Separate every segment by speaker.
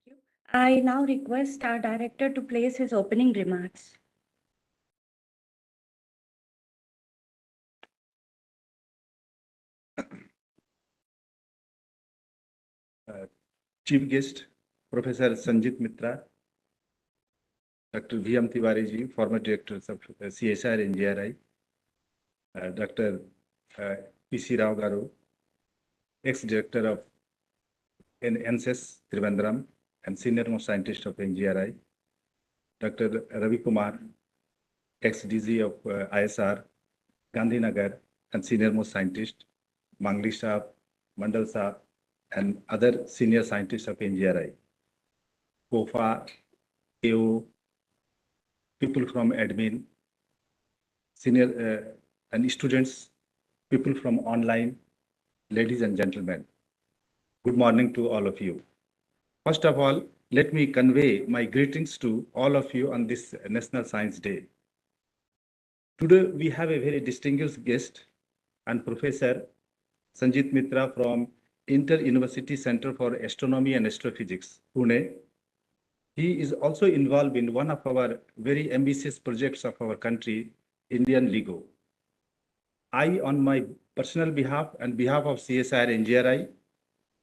Speaker 1: you. I now request our director to place his opening remarks.
Speaker 2: Chief guest, Professor Sanjit Mitra, Dr. V.M. Tiwari ji, former directors of CSIR and GRI, Dr. P.C. Rao Garu, ex-director of NSS Trivandrum and senior most scientist of NGRI, Dr. Ravi Kumar, ex-DG of ISR, Gandhinagar and senior most scientist, Mangli Saab, Mandal Saab, and other senior scientists of NGRI, COFA, AO, people from admin, senior and students, people from online, ladies and gentlemen. Good morning to all of you. First of all, let me convey my greetings to all of you on this National Science Day. Today, we have a very distinguished guest and Professor Sanjit Mitra from Inter-University Center for Astronomy and Astrophysics, Pune. He is also involved in one of our very ambitious projects of our country, Indian LIGO. I, on my personal behalf and behalf of CSIR and GRI,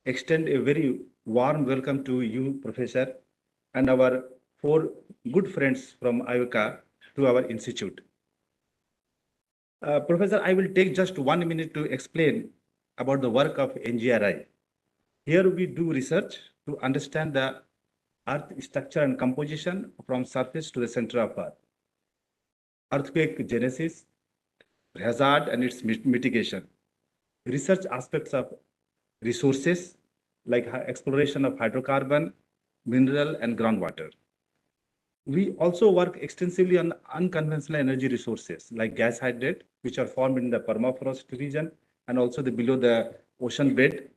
Speaker 2: extend a very warm welcome to you, Professor, and our 4 good friends from IUCA to our institute. Professor, I will take just 1 minute to explain about the work of NGRI. Here we do research to understand the Earth structure and composition from surface to the center of Earth, earthquake genesis, hazard and its mitigation, research aspects of resources like exploration of hydrocarbon, mineral and groundwater. We also work extensively on unconventional energy resources like gas hydrate, which are formed in the permafrost region and also below the ocean bed,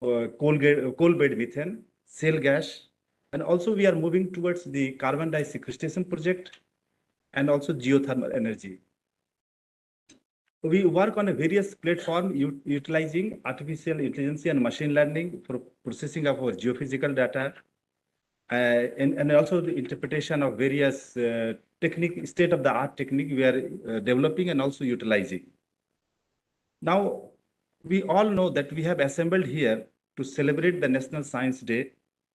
Speaker 2: coal bed methane, shale gas, and also we are moving towards the carbon dioxide sequestration project and also geothermal energy. We work on a various platform utilizing artificial intelligence and machine learning for processing of our geophysical data and also the interpretation of various state-of-the-art technique we are developing and also utilizing. Now, we all know that we have assembled here to celebrate the National Science Day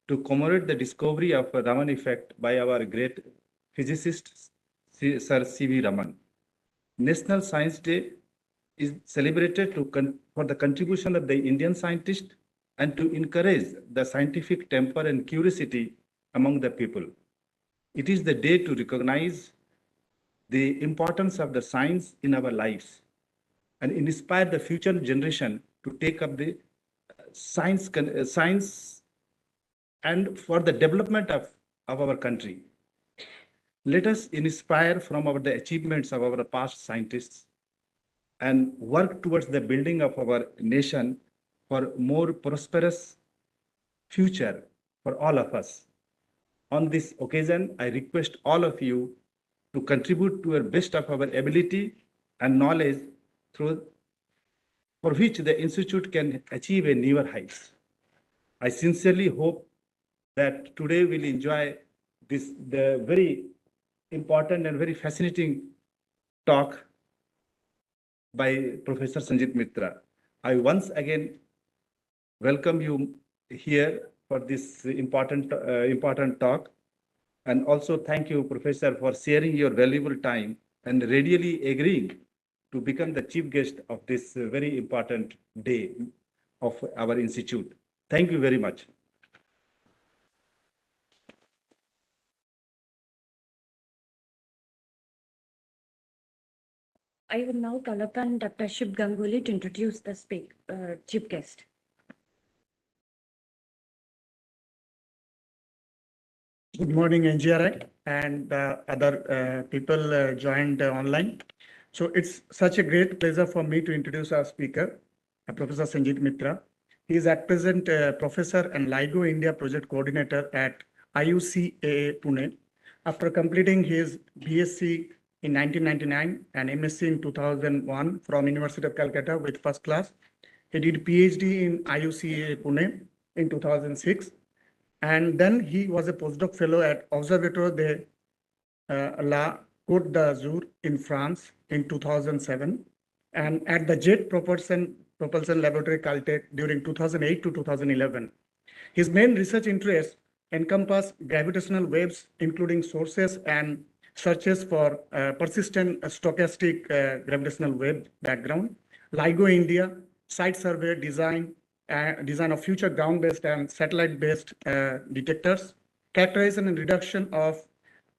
Speaker 2: to commemorate the discovery of a Raman effect by our great physicist, Sir C.V. Raman. National Science Day is celebrated for the contribution of the Indian scientist and to encourage the scientific temper and curiosity among the people. It is the day to recognize the importance of the science in our lives and inspire the future generation to take up the science and for the development of our country. Let us inspire from the achievements of our past scientists and work towards the building of our nation for more prosperous future for all of us. On this occasion, I request all of you to contribute to the best of our ability and knowledge for which the Institute can achieve a newer heights. I sincerely hope that today we'll enjoy the very important and very fascinating talk by Professor Sanjit Mitra. I once again welcome you here for this important talk. And also thank you, Professor, for sharing your valuable time and readily agreeing to become the chief guest of this very important day of our institute. Thank you very much.
Speaker 1: I will now call upon Dr. Shiv Ganguly to introduce the chief guest.
Speaker 3: Good morning, NGRI and other people joined online. So it's such a great pleasure for me to introduce our speaker, Professor Sanjit Mitra. He is at present Professor and LIGO India Project Coordinator at IUCAA Pune. After completing his BSc in 1999 and MSc in 2001 from University of Calcutta with first class, he did PhD in IUCAA Pune in 2006 And then he was a postdoc fellow at Observatoire de la Côte d'Azur in France in 2007, and at the Jet Propulsion Laboratory Caltech during 2008 to 2011. His main research interests encompass gravitational waves, including sources and searches for persistent stochastic gravitational wave background, LIGO India, site survey design, design of future ground-based and satellite-based detectors, characterization and reduction of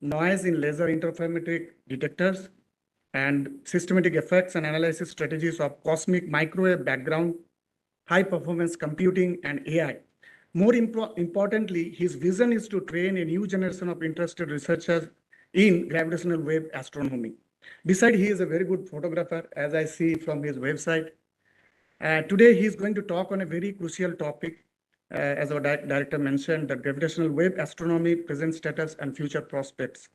Speaker 3: noise in laser interferometric detectors, and systematic effects and analysis strategies of cosmic microwave background, high performance computing, and AI. More importantly, his vision is to train a new generation of interested researchers in gravitational wave astronomy. Besides, he is a very good photographer, as I see from his website. Today, he is going to talk on a very crucial topic, as our director mentioned, that gravitational wave astronomy, present status, and future prospects.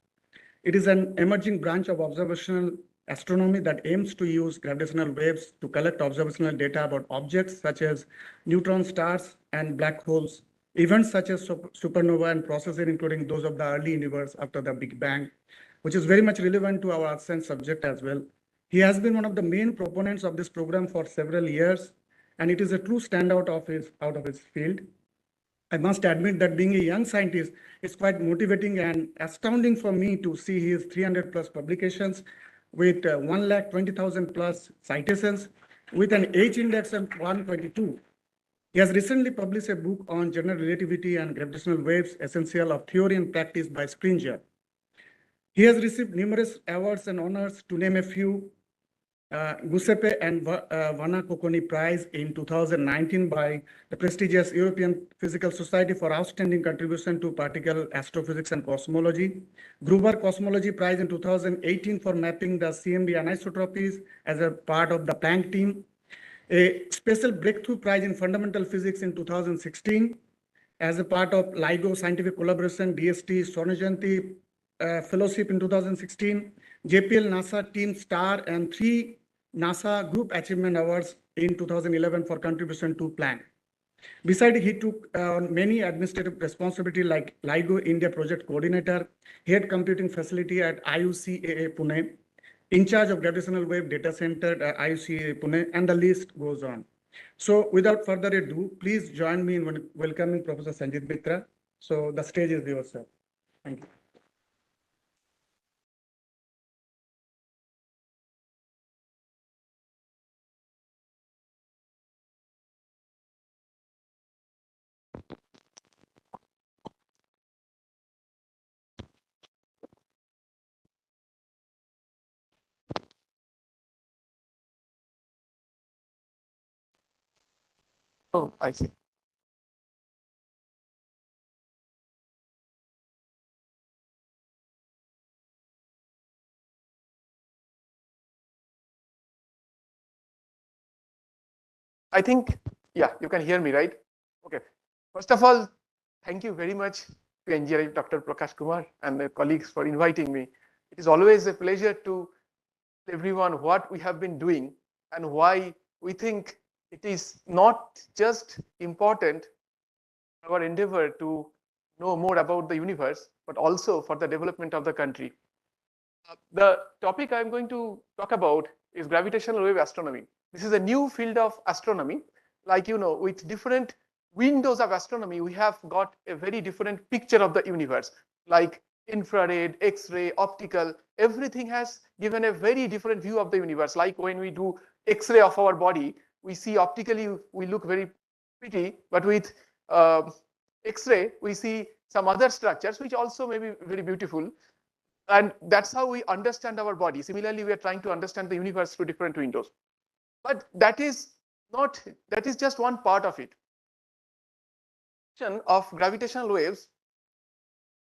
Speaker 3: It is an emerging branch of observational astronomy that aims to use gravitational waves to collect observational data about objects such as neutron stars and black holes, events such as supernova and processes, including those of the early universe after the Big Bang, which is very much relevant to our science subject as well. He has been one of the main proponents of this program for several years, and it is a true standout out of his field. I must admit that being a young scientist is quite motivating and astounding for me to see his 300 plus publications with 1,20,000 plus citations with an H index of 122. He has recently published a book on general relativity and gravitational waves, essential of theory and practice by Springer. He has received numerous awards and honors, to name a few. Giuseppe and Vanna Cocconi Prize in 2019 by the prestigious European Physical Society for outstanding contribution to particle astrophysics and cosmology. Gruber Cosmology Prize in 2018 for mapping the CMB anisotropies as a part of the Planck team. A special breakthrough prize in fundamental physics in 2016 as a part of LIGO scientific collaboration, DST Swarnajanti Fellowship in 2016, JPL NASA Team Star, and 3 NASA Group Achievement Awards in 2011 for contribution to Planck. Besides, he took on many administrative responsibilities like LIGO India Project Coordinator, Head Computing Facility at IUCAA Pune, in charge of Gravitational Wave Data Center at IUCAA Pune, and the list goes on. So without further ado, please join me in welcoming Professor Sanjit Mitra. So the stage is yours, sir. Thank you.
Speaker 4: Oh, I see. I think, yeah, you can hear me, right? Okay. First of all, thank you very much to NGRI, Dr. Prakash Kumar and the colleagues for inviting me. It is always a pleasure to tell everyone what we have been doing and why we think it is not just important our endeavor to know more about the universe, but also for the development of the country. The topic I'm going to talk about is gravitational wave astronomy. This is a new field of astronomy. Like, you know, with different windows of astronomy, we have got a very different picture of the universe, like infrared, X-ray, optical. Everything has given a very different view of the universe. Like when we do X-ray of our body, we see optically we look very pretty, but with X-ray, we see some other structures which also may be very beautiful. And that's how we understand our body. Similarly, we are trying to understand the universe through different windows. But that is just one part of it. Of gravitational waves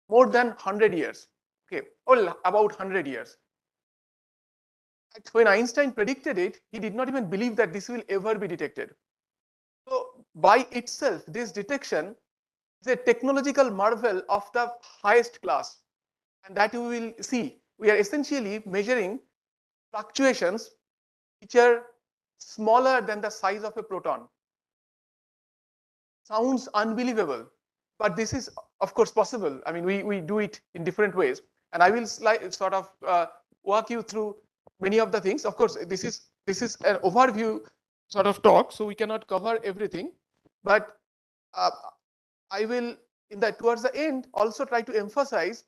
Speaker 4: more than 100 years, okay, or about 100 years. When Einstein predicted it, he did not even believe that this will ever be detected. So by itself, this detection is a technological marvel of the highest class. And that you will see. We are essentially measuring fluctuations which are smaller than the size of a proton. Sounds unbelievable, but this is of course possible. I mean, we do it in different ways, and I will sort of walk you through many of the things. Of course, this is an overview sort of talk, so we cannot cover everything, but I will towards the end also try to emphasize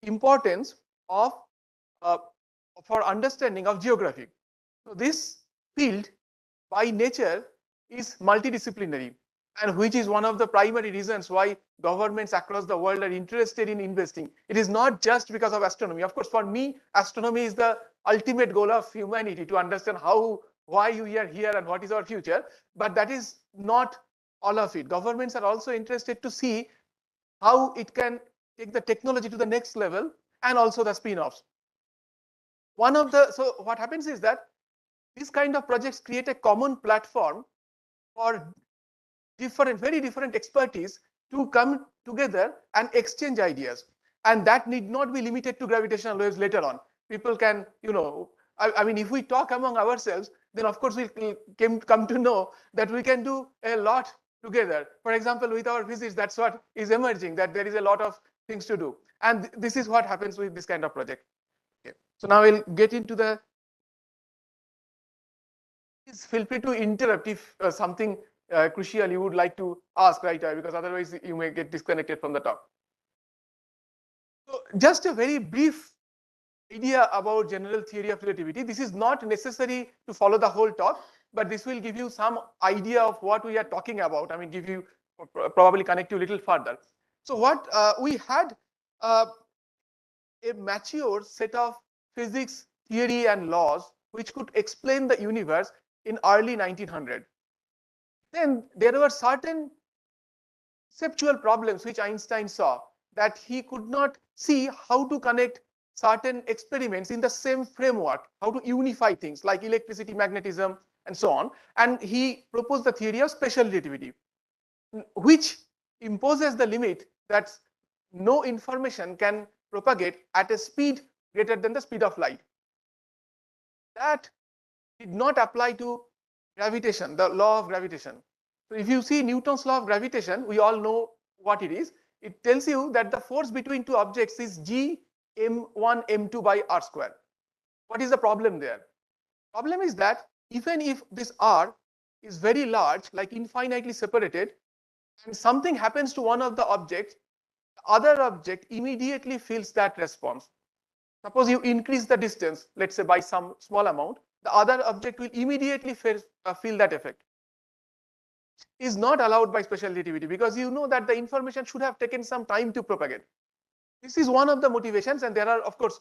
Speaker 4: importance of for understanding of geography. So this field by nature is multidisciplinary, and which is one of the primary reasons why governments across the world are interested in investing. It is not just because of astronomy. Of course, for me, astronomy is the ultimate goal of humanity, to understand why we are here and what is our future. But that is not all of it. Governments are also interested to see how it can take the technology to the next level, and also the spin-offs. So what happens is that these kind of projects create a common platform for very different expertise to come together and exchange ideas. And that need not be limited to gravitational waves later on. People can, I mean, if we talk among ourselves, then of course we'll come to know that we can do a lot together. For example, with our physics, that's what is emerging, that there is a lot of things to do. And this is what happens with this kind of project. Okay. So now we'll get into the, please feel free to interrupt if something crucial you would like to ask right away, because otherwise you may get disconnected from the talk. So just a very brief idea about general theory of relativity. This is not necessary to follow the whole talk, but this will give you some idea of what we are talking about. I mean, probably connect you a little further. So what we had a mature set of physics theory and laws which could explain the universe in early 1900. Then there were certain conceptual problems which Einstein saw, that he could not see how to connect certain experiments in the same framework, how to unify things like electricity, magnetism, and so on. And he proposed the theory of special relativity, which imposes the limit that no information can propagate at a speed greater than the speed of light. That did not apply to gravitation, the law of gravitation. So if you see Newton's law of gravitation, we all know what it is. It tells you that the force between two objects is g m1 m2 by r square. What is the problem there? Problem is that even if this r is very large, like infinitely separated, and something happens to one of the objects, the other object immediately feels that response. Suppose you increase the distance, let's say by some small amount, the other object will immediately feel that effect. Is not allowed by special relativity, because you know that the information should have taken some time to propagate. This is one of the motivations, and there are, of course,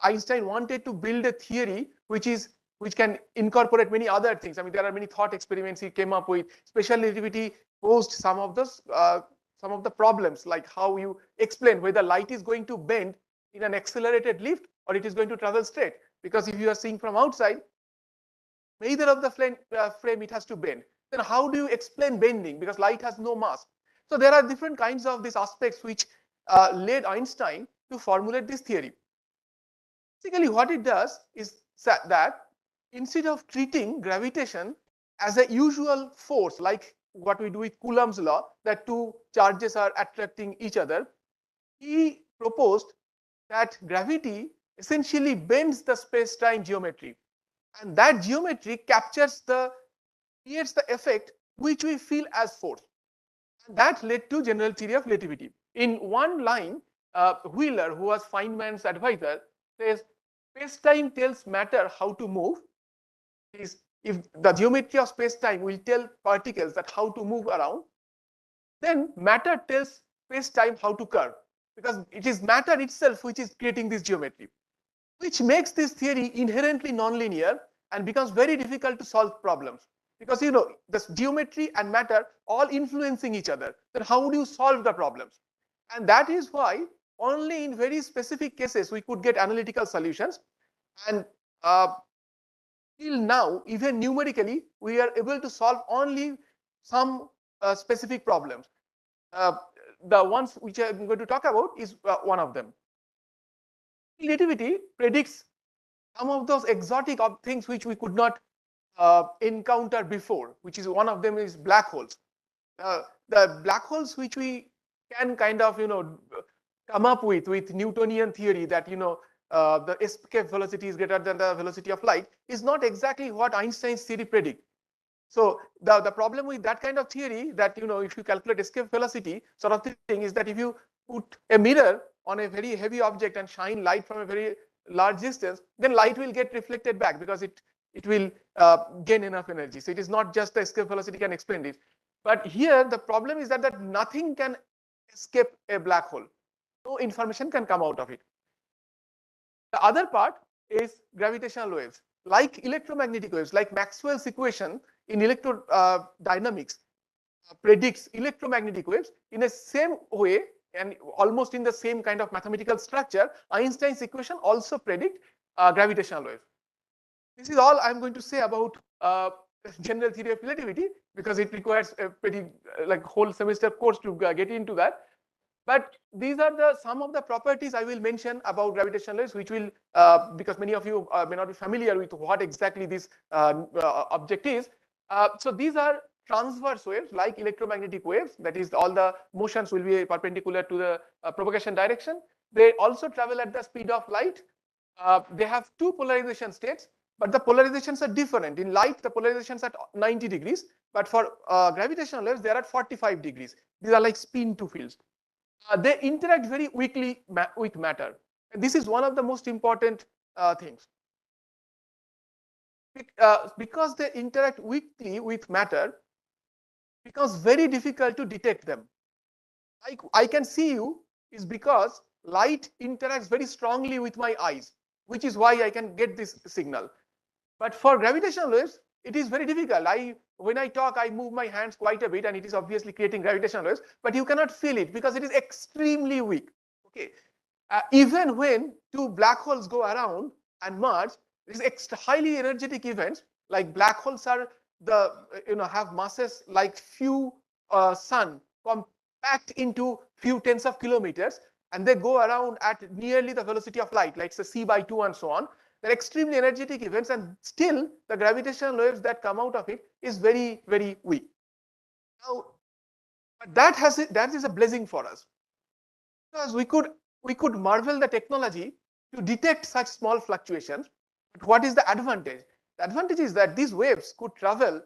Speaker 4: Einstein wanted to build a theory which can incorporate many other things. I mean, there are many thought experiments he came up with. Special relativity posed some of the problems, like how you explain whether light is going to bend in an accelerated lift or it is going to travel straight. Because if you are seeing from outside, neither of the frame it has to bend. Then how do you explain bending? Because light has no mass. So there are different kinds of these aspects which led Einstein to formulate this theory. Basically, what it does is that instead of treating gravitation as a usual force, like what we do with Coulomb's law, that two charges are attracting each other, he proposed that gravity essentially bends the space-time geometry, and that geometry creates the effect which we feel as force. And that led to general theory of relativity. In one line, Wheeler, who was Feynman's advisor, says space-time tells matter how to move. If the geometry of space-time will tell particles that how to move around, then matter tells space-time how to curve, because it is matter itself which is creating this geometry, which makes this theory inherently nonlinear and becomes very difficult to solve problems. Because the geometry and matter all influencing each other, then how do you solve the problems? And that is why only in very specific cases we could get analytical solutions. And till now, even numerically, we are able to solve only some specific problems. The ones which I'm going to talk about is one of them. Relativity predicts some of those exotic things which we could not encounter before, which is one of them is black holes. The black holes which we can kind of, come up with Newtonian theory that, the escape velocity is greater than the velocity of light is not exactly what Einstein's theory predict. So the problem with that kind of theory that, if you calculate escape velocity sort of thing is that if you put a mirror on a very heavy object and shine light from a very large distance, then light will get reflected back because it will gain enough energy. So it is not just the escape velocity can explain it. But here the problem is that nothing can escape a black hole. No information can come out of it. The other part is gravitational waves. Like electromagnetic waves, like Maxwell's equation in electrodynamics predicts electromagnetic waves in a same way and almost in the same kind of mathematical structure, Einstein's equation also predict gravitational waves. This is all I'm going to say about general theory of relativity because it requires a pretty like whole semester course to get into that. But these are some of the properties I will mention about gravitational waves, which will, because many of you may not be familiar with what exactly this object is. So these are transverse waves like electromagnetic waves, that is all the motions will be perpendicular to the propagation direction. They also travel at the speed of light. They have two polarization states, but the polarizations are different. In light, the polarizations are at 90 degrees, but for gravitational waves, they are at 45 degrees. These are like spin to fields. They interact very weakly with matter. And this is one of the most important things. Because they interact weakly with matter, it becomes very difficult to detect them. Like I can see you is because light interacts very strongly with my eyes, which is why I can get this signal. But for gravitational waves, it is very difficult. When I talk, I move my hands quite a bit and it is obviously creating gravitational waves, but you cannot feel it because it is extremely weak. Okay. Even when two black holes go around and merge, it is highly energetic events. Like black holes are have masses like few sun compact into few tens of kilometers, and they go around at nearly the velocity of light, like say c/2 and so on. They're extremely energetic events, and still the gravitational waves that come out of it is very, very weak. Now, that is a blessing for us, because we could marvel the technology to detect such small fluctuations. But what is the advantage? The advantage is that these waves could travel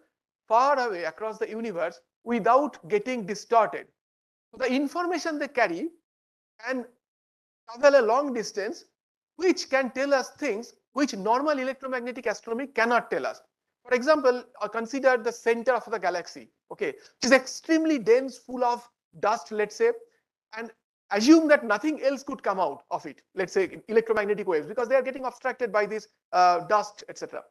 Speaker 4: far away across the universe without getting distorted. So the information they carry can travel a long distance, which can tell us things which normal electromagnetic astronomy cannot tell us. For example, consider the center of the galaxy, okay, which is extremely dense, full of dust, let's say, and assume that nothing else could come out of it, let's say electromagnetic waves, because they are getting obstructed by this dust, etc.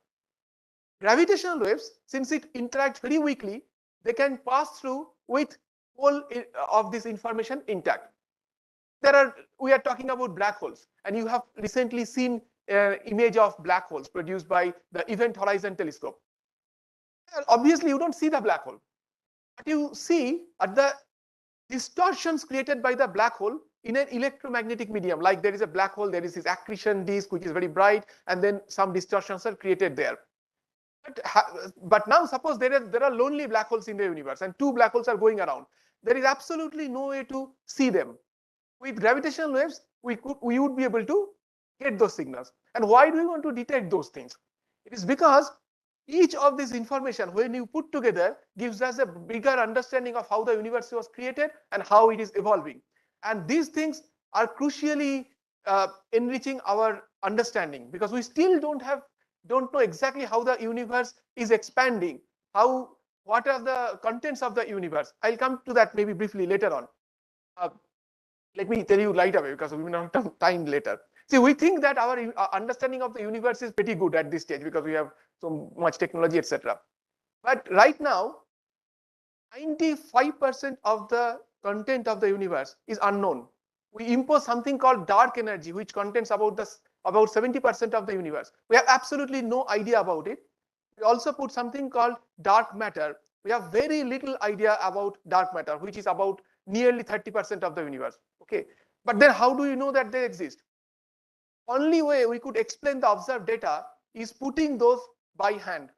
Speaker 4: Gravitational waves, since it interacts very weakly, they can pass through with all of this information intact. We are talking about black holes, and you have recently seen an image of black holes produced by the Event Horizon Telescope. Obviously, you don't see the black hole, but you see at the distortions created by the black hole in an electromagnetic medium. Like there is a black hole, there is this accretion disk which is very bright, and then some distortions are created there. But now suppose there are lonely black holes in the universe, and two black holes are going around. There is absolutely no way to see them. With gravitational waves, we would be able to get those signals. And why do we want to detect those things? It is because each of this information, when you put together, gives us a bigger understanding of how the universe was created and how it is evolving. And these things are crucially enriching our understanding, because we still don't know exactly how the universe is expanding, what are the contents of the universe. I'll come to that maybe briefly later on. Let me tell you right away, because we will not have time later. See, we think that our understanding of the universe is pretty good at this stage because we have so much technology, etc. But right now, 95% of the content of the universe is unknown. We impose something called dark energy, which contains about 70% of the universe. We have absolutely no idea about it. We also put something called dark matter. We have very little idea about dark matter, which is about nearly 30% of the universe. Okay, but then how do you know that they exist? Only way we could explain the observed data is putting those by hand.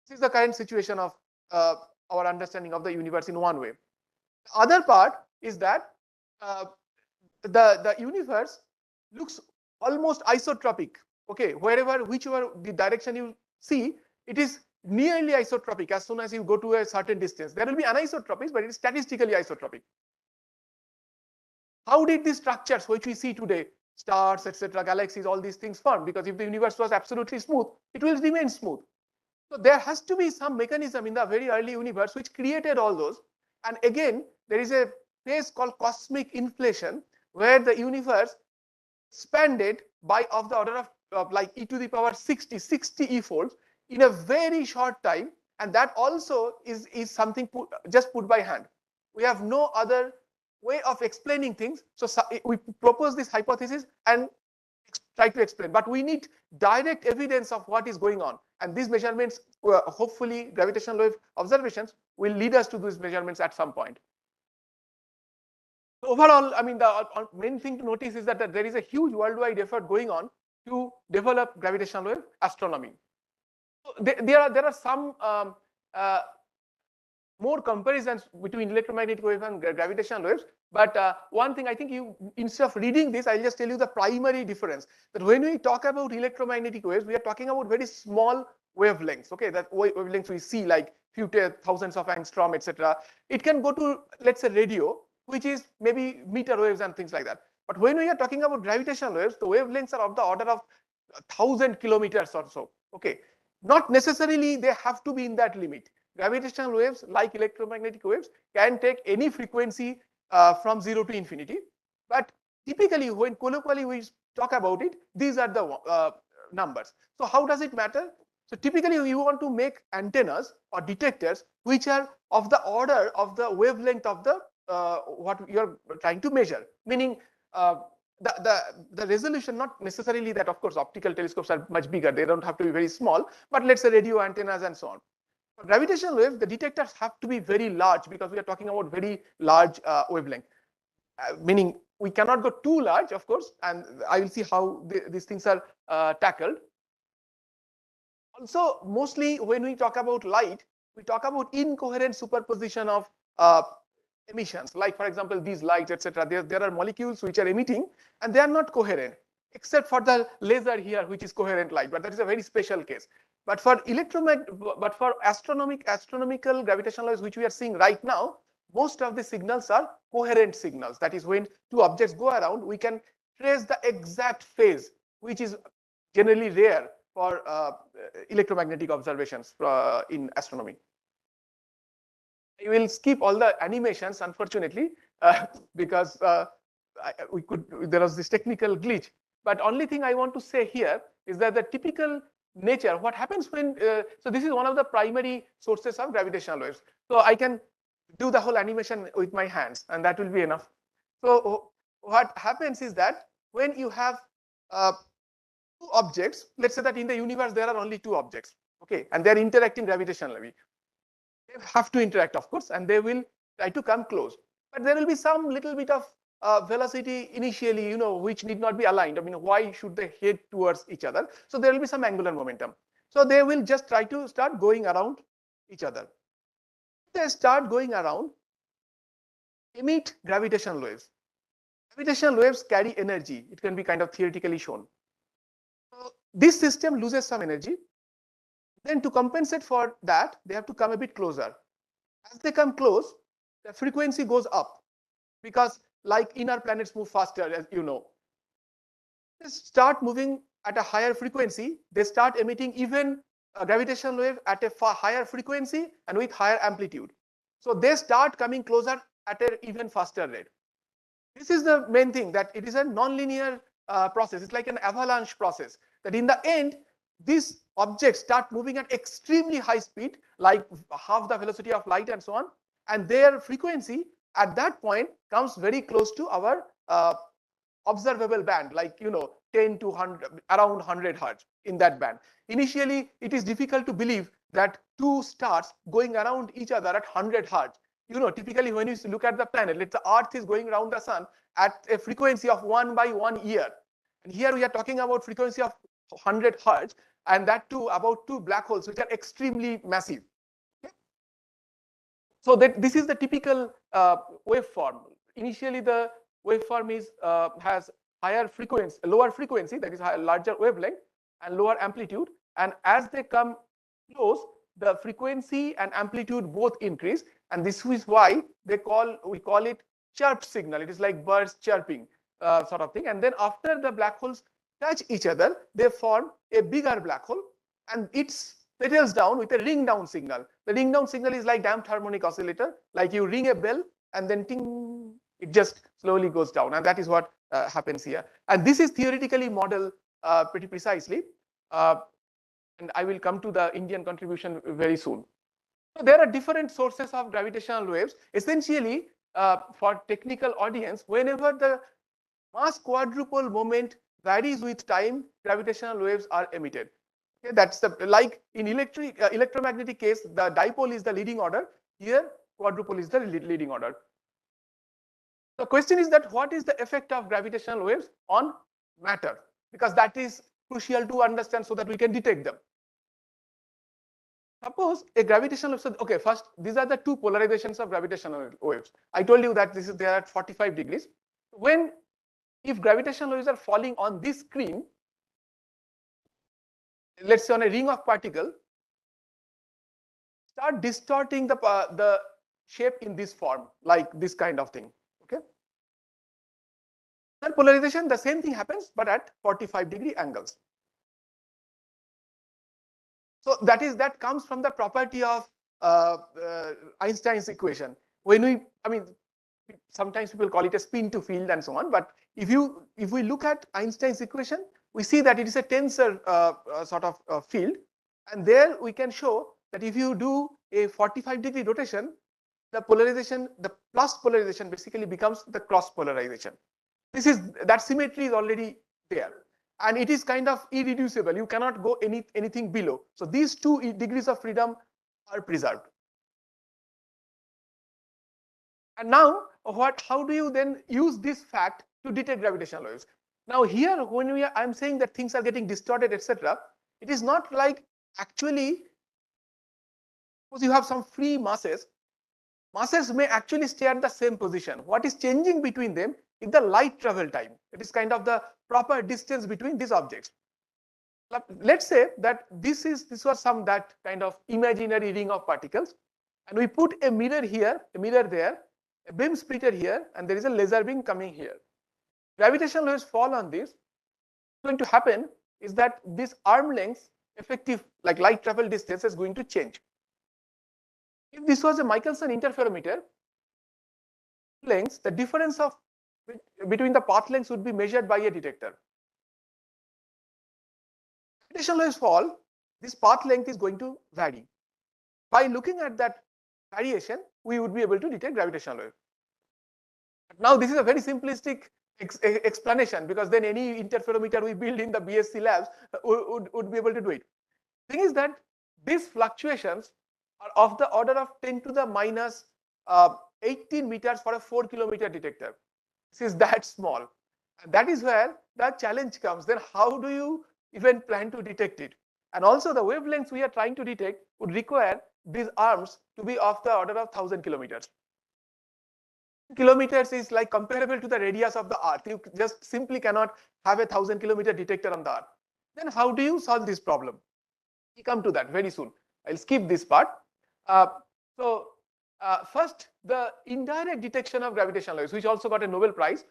Speaker 4: This is the current situation of our understanding of the universe in one way. The other part is that the universe looks almost isotropic. Okay, whichever the direction you see, it is nearly isotropic as soon as you go to a certain distance. There will be anisotropies, but it is statistically isotropic. How did these structures which we see today, stars, etc., galaxies, all these things form? Because if the universe was absolutely smooth, it will remain smooth. So there has to be some mechanism in the very early universe which created all those. And again, there is a phase called cosmic inflation, where the universe expanded by of the order of like e to the power 60 e-folds in a very short time, and that also is something just put by hand. We have no other way of explaining things, so we propose this hypothesis and try to explain, but we need direct evidence of what is going on, and these measurements, hopefully gravitational wave observations, will lead us to these measurements at some point. Overall, I mean, the main thing to notice is that there is a huge worldwide effort going on to develop gravitational wave astronomy. So there are some more comparisons between electromagnetic wave and gravitational waves. But one thing I think instead of reading this, I'll just tell you the primary difference. That when we talk about electromagnetic waves, we are talking about very small wavelengths. Okay, that wavelengths we see like few thousands of angstrom, etc. It can go to, let's say, radio, which is maybe meter waves and things like that. But when we are talking about gravitational waves, the wavelengths are of the order of 1,000 kilometers or so. Okay, not necessarily they have to be in that limit. Gravitational waves, like electromagnetic waves, can take any frequency from 0 to infinity. But typically, when colloquially we talk about it, these are the numbers. So how does it matter? So typically, you want to make antennas or detectors which are of the order of the wavelength of the what you're trying to measure. Meaning the resolution, not necessarily that, of course, optical telescopes are much bigger. They don't have to be very small, but let's say radio antennas and so on. For gravitational waves, the detectors have to be very large because we are talking about very large wavelength. Meaning we cannot go too large, of course, and I will see how these things are tackled. Also, mostly when we talk about light, we talk about incoherent superposition of emissions. Like, for example, these lights, etc. There are molecules which are emitting, and they are not coherent, except for the laser here, which is coherent light. But that is a very special case. But for astronomical gravitational waves, which we are seeing right now, most of the signals are coherent signals. That is, when two objects go around, we can trace the exact phase, which is generally rare for electromagnetic observations in astronomy. I will skip all the animations, unfortunately, because there was this technical glitch. But only thing I want to say here is that the typical nature, what happens when, so this is one of the primary sources of gravitational waves. So I can do the whole animation with my hands, and that will be enough. So what happens is that when you have two objects, let's say that in the universe there are only two objects, okay, and they're interacting gravitationally. They have to interact, of course, and they will try to come close. But there will be some little bit of velocity initially, which need not be aligned. I mean, why should they head towards each other? So there will be some angular momentum. So they will just try to start going around each other. They start going around, emit gravitational waves. Gravitational waves carry energy. It can be kind of theoretically shown. So this system loses some energy. Then to compensate for that, they have to come a bit closer. As they come close, the frequency goes up because like inner planets move faster, as you know. They start moving at a higher frequency. They start emitting even a gravitational wave at a far higher frequency and with higher amplitude. So they start coming closer at an even faster rate. This is the main thing, that it is a nonlinear process. It's like an avalanche process, that in the end, these objects start moving at extremely high speed, like half the velocity of light and so on, and their frequency at that point comes very close to our observable band, like 10 to 100, around 100 hertz, in that band. Initially, it is difficult to believe that two stars going around each other at 100 hertz. Typically when you look at the planet, let's say Earth is going around the sun at a frequency of 1 by 1 year, and here we are talking about frequency of 100 hertz, and that too about two black holes which are extremely massive. Okay? So this is the typical waveform. initially the waveform is has higher frequency, lower frequency, that is larger wavelength, and lower amplitude. And as they come close, the frequency and amplitude both increase, and this is why we call it chirp signal. It is like birds chirping sort of thing. And then after the black holes touch each other, they form a bigger black hole, and it settles down with a ring down signal. The ring down signal is like damped harmonic oscillator, like you ring a bell and then ting, it just slowly goes down, and that is what happens here. And this is theoretically modeled pretty precisely, and I will come to the Indian contribution very soon. So there are different sources of gravitational waves. Essentially, for technical audience, whenever the mass quadrupole moment varies with time, gravitational waves are emitted. Okay, that's the like in electromagnetic case, the dipole is the leading order. Here, quadrupole is the leading order. The question is that what is the effect of gravitational waves on matter? Because that is crucial to understand so that we can detect them. Suppose a gravitational wave, so okay, first these are the two polarizations of gravitational waves. I told you that they are at 45 degrees. If gravitational waves are falling on this screen, let's say on a ring of particle, start distorting the shape in this form, like this kind of thing. Okay. Then polarization, the same thing happens, but at 45-degree angles. So that comes from the property of Einstein's equation. Sometimes people call it a spin to field and so on. But if we look at Einstein's equation, we see that it is a tensor sort of field, and there we can show that if you do a 45-degree rotation, the polarization, the plus polarization, basically becomes the cross polarization. That symmetry is already there, and it is kind of irreducible. You cannot go anything below. So these 2 degrees of freedom are preserved. And now, how do you then use this fact to detect gravitational waves? Now here, when I'm saying that things are getting distorted, etc., it is not like actually, suppose you have some free masses. Masses may actually stay at the same position. What is changing between them is the light travel time. It is kind of the proper distance between these objects. Let's say that this was that kind of imaginary ring of particles, and we put a mirror here, a mirror there, a beam splitter here, and there is a laser beam coming here. Gravitational waves fall on this. What's going to happen is that this arm length, effective like light travel distance, is going to change. If this was a Michelson interferometer length, the difference between the path lengths would be measured by a detector. Gravitational waves fall, this path length is going to vary. By looking at that variation, we would be able to detect gravitational wave. Now this is a very simplistic explanation, because then any interferometer we build in the BSc labs would be able to do it. The thing is that these fluctuations are of the order of 10 to the minus 18 meters for a 4-kilometer detector. This is that small. And that is where the challenge comes. Then how do you even plan to detect it? And also the wavelengths we are trying to detect would require these arms to be of the order of 1,000 kilometers. Kilometers is like comparable to the radius of the Earth. You just simply cannot have a 1,000-kilometer detector on the Earth. Then how do you solve this problem? We come to that very soon. I'll skip this part. First, the indirect detection of gravitational waves, which also got a Nobel Prize,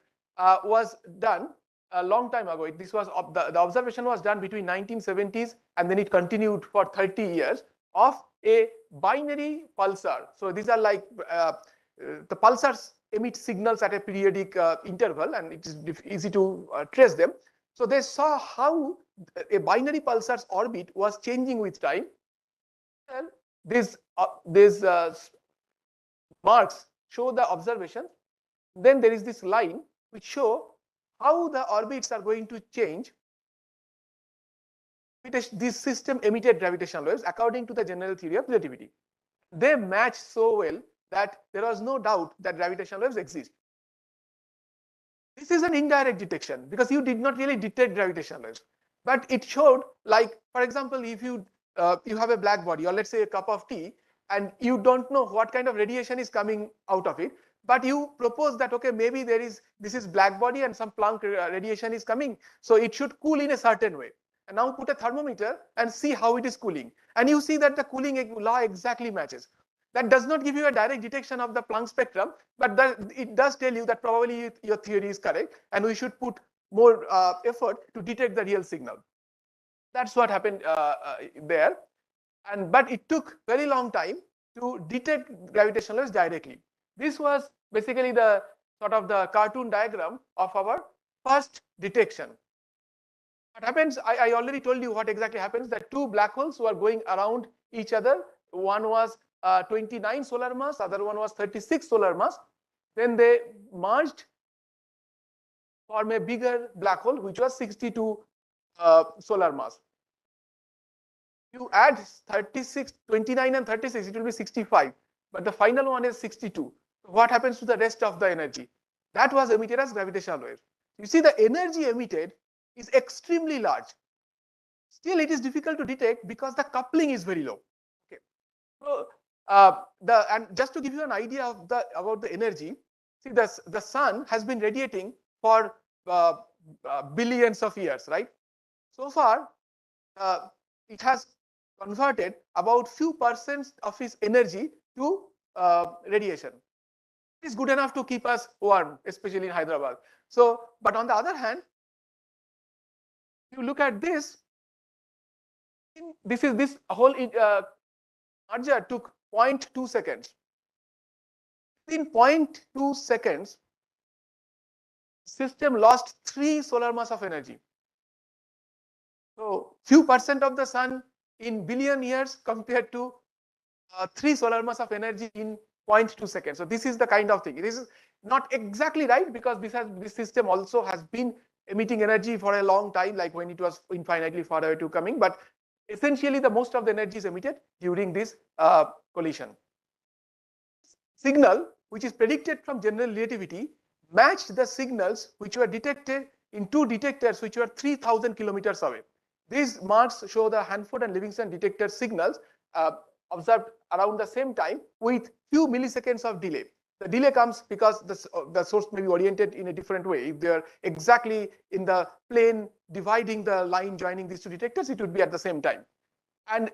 Speaker 4: was done a long time ago. This was the observation was done between 1970s, and then it continued for 30 years, of a binary pulsar. So these are like the pulsars emit signals at a periodic interval, and it is easy to trace them. So they saw how a binary pulsar's orbit was changing with time. Well, these marks show the observation. Then there is this line which show how the orbits are going to change. This system emitted gravitational waves according to the general theory of relativity. They match so well that there was no doubt that gravitational waves exist. This is an indirect detection, because you did not really detect gravitational waves, but it showed, like, for example, if you have a black body, or let's say a cup of tea, and you don't know what kind of radiation is coming out of it, but you propose that, okay, maybe this is black body and some Planck radiation is coming, so it should cool in a certain way. And now put a thermometer and see how it is cooling. And you see that the cooling law exactly matches. That does not give you a direct detection of the Planck spectrum, but it does tell you that probably your theory is correct and we should put more effort to detect the real signal. That's what happened there. But it took very long time to detect gravitational waves directly. This was basically the sort of the cartoon diagram of our first detection. What happens, I already told you what exactly happens, that two black holes were going around each other. One was 29 solar mass, other one was 36 solar mass. Then they merged, form a bigger black hole, which was 62 solar mass. You add 36, 29 and 36, it will be 65. But the final one is 62. So what happens to the rest of the energy? That was emitted as gravitational waves. You see, the energy emitted is extremely large. Still, it is difficult to detect because the coupling is very low. Okay. So and just to give you an idea of about the energy, see, the sun has been radiating for billions of years, right? So far, it has converted about few percent of its energy to radiation. It is good enough to keep us warm, especially in Hyderabad. So, but on the other hand, you look at this. This whole merger took 0.2 seconds. In 0.2 seconds, system lost 3 solar mass of energy. So few percent of the sun in billion years compared to 3 solar mass of energy in 0.2 seconds. So this is the kind of thing. This is not exactly right, because this system also has been emitting energy for a long time, like when it was infinitely far away to coming. But essentially, the most of the energy is emitted during this collision. Signal, which is predicted from general relativity, matched the signals which were detected in two detectors which were 3,000 kilometers away. These marks show the Hanford and Livingston detector signals observed around the same time with few milliseconds of delay. The delay comes because the source may be oriented in a different way. If they're exactly in the plane dividing the line joining these two detectors, it would be at the same time. And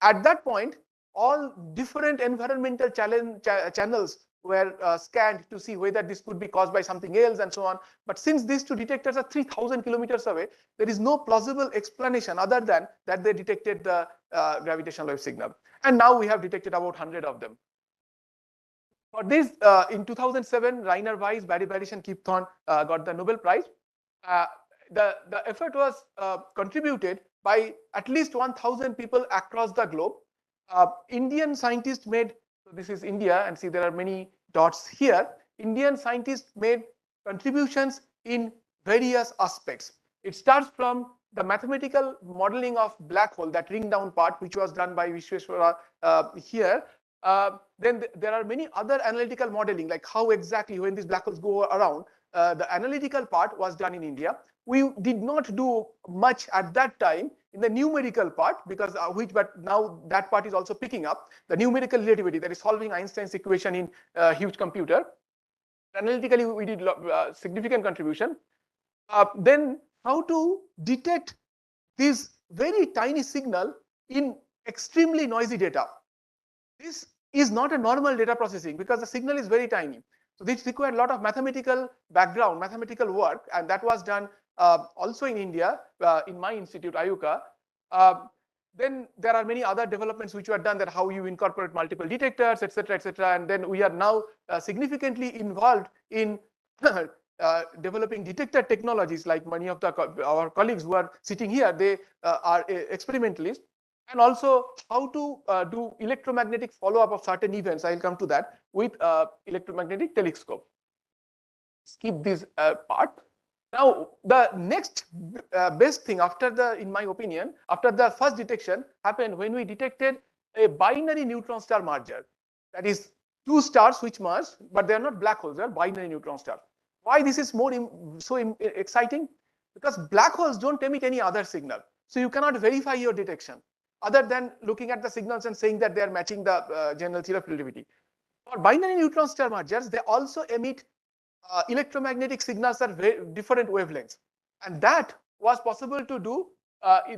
Speaker 4: at that point, all different environmental channels were scanned to see whether this could be caused by something else and so on. But since these two detectors are 3,000 kilometers away, there is no plausible explanation other than that they detected the gravitational wave signal. And now we have detected about 100 of them. For this, in 2007, Rainer Weiss, Barry Barish, and Kip Thorne got the Nobel Prize. The effort was contributed by at least 1,000 people across the globe. Indian scientists made, so this is India, and see there are many dots here. Indian scientists made contributions in various aspects. It starts from the mathematical modeling of black hole, that ring down part, which was done by Vishweshwara here. Then there are many other analytical modeling, like how exactly when these black holes go around. The analytical part was done in India. We did not do much at that time in the numerical part, because but now that part is also picking up. The numerical relativity, that is solving Einstein's equation in a huge computer. Analytically, we did significant contribution. Then how to detect this very tiny signal in extremely noisy data. This is not a normal data processing because the signal is very tiny. So this required a lot of mathematical background, mathematical work, and that was done also in India, in my institute, IUCA. Then there are many other developments which were done, that how you incorporate multiple detectors, etc., etc. And then we are now significantly involved in developing detector technologies, like many of our colleagues who are sitting here, they are experimentalists. And also how to do electromagnetic follow-up of certain events. I'll come to that with electromagnetic telescope. Skip this part. Now, the next best thing after in my opinion, after the first detection happened when we detected a binary neutron star merger. That is two stars which merge, but they are not black holes, they are binary neutron stars. Why this is so exciting? Because black holes don't emit any other signal. So you cannot verify your detection other than looking at the signals and saying that they are matching the general theory of relativity. For binary neutron star mergers, they also emit electromagnetic signals at very different wavelengths, and that was possible to do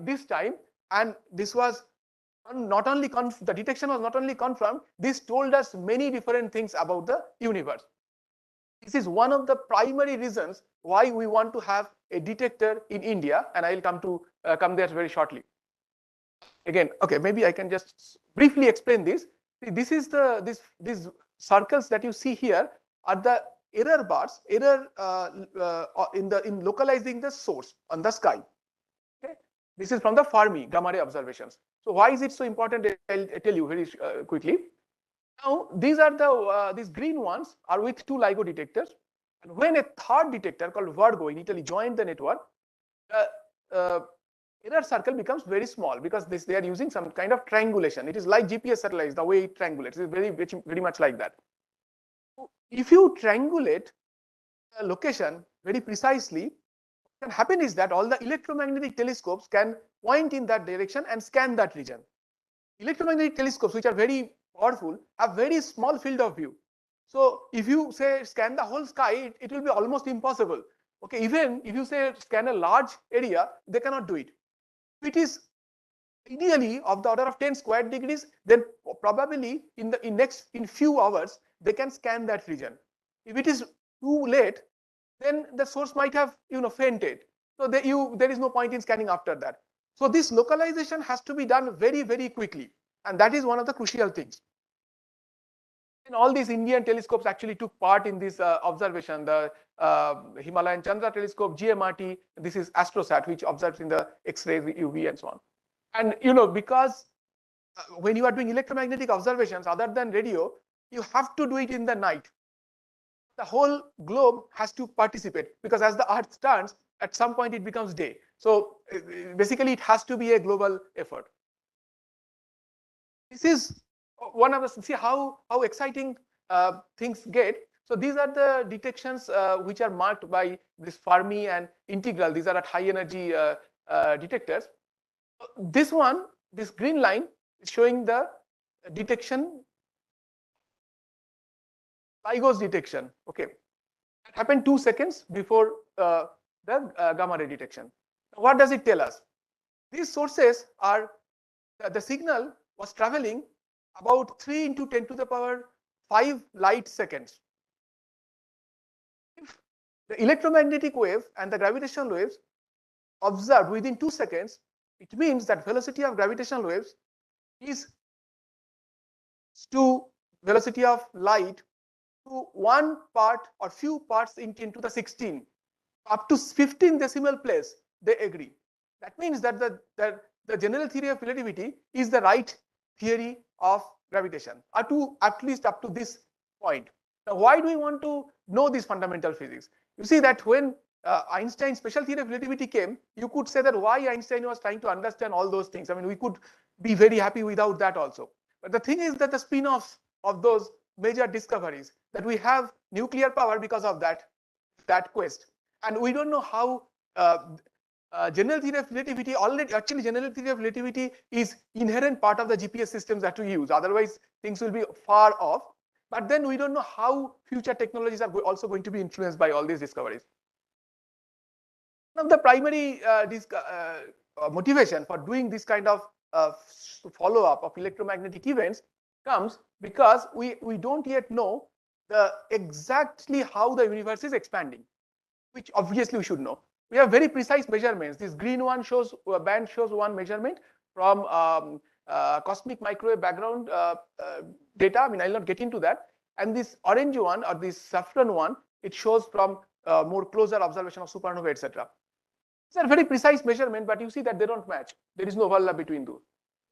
Speaker 4: this time. And this was not only the detection was not only confirmed, this told us many different things about the universe. This is one of the primary reasons why we want to have a detector in India, and I will come there very shortly. Again, okay, maybe I can just briefly explain this. This is these circles that you see here are the error bars, error in localizing the source on the sky. Okay, this is from the Fermi gamma ray observations. So why is it so important? I'll tell you very quickly. Now these are the these green ones are with 2 LIGO detectors, and when a third detector called Virgo in Italy joined the network, error circle becomes very small because they are using some kind of triangulation. It is like GPS satellites, the way it triangulates. It is very much like that. If you triangulate a location very precisely, what can happen is that all the electromagnetic telescopes can point in that direction and scan that region. Electromagnetic telescopes, which are very powerful, have very small field of view. So if you say scan the whole sky, it will be almost impossible. Okay, even if you say scan a large area, they cannot do it. If it is ideally of the order of 10 square degrees, then probably in few hours they can scan that region. If it is too late, then the source might have fainted. So there is no point in scanning after that. So this localization has to be done very, very quickly, and that is one of the crucial things. And all these Indian telescopes actually took part in this observation. The Himalayan Chandra telescope, GMRT, this is AstroSat, which observes in the X-rays, UV, and so on. And because when you are doing electromagnetic observations other than radio, you have to do it in the night. The whole globe has to participate, because as the Earth turns, at some point it becomes day. So basically, it has to be a global effort. This is one of the, see how exciting things get. So these are the detections which are marked by this Fermi and integral. These are at high energy detectors. This one, this green line, is showing the detection, LIGO's detection. Okay, it happened 2 seconds before the gamma ray detection. What does it tell us? These sources are, the signal was traveling about 3 into 10 to the power 5 light seconds. If the electromagnetic wave and the gravitational waves observed within 2 seconds, it means that velocity of gravitational waves is to velocity of light to 1 part or few parts in 10 to the 16, up to 15 decimal place, they agree. That means that the general theory of relativity is the right theory of gravitation, at least up to this point. Now, why do we want to know this fundamental physics? You see that when Einstein's special theory of relativity came, you could say that why Einstein was trying to understand all those things. I mean, we could be very happy without that also. But the thing is that the spin-offs of those major discoveries, that we have nuclear power because of that quest, and we don't know how general theory of relativity actually general theory of relativity is inherent part of the GPS systems that we use. Otherwise, things will be far off. But then we don't know how future technologies are also going to be influenced by all these discoveries. One of the primary motivation for doing this kind of follow-up of electromagnetic events comes because we don't yet know exactly how the universe is expanding, which obviously we should know. We have very precise measurements. This green one shows band shows one measurement from cosmic microwave background data. I mean, I'll not get into that. And this orange one or this saffron one, it shows from more closer observation of supernova, etc. These are very precise measurement, but you see that they don't match. There is no overlap between those.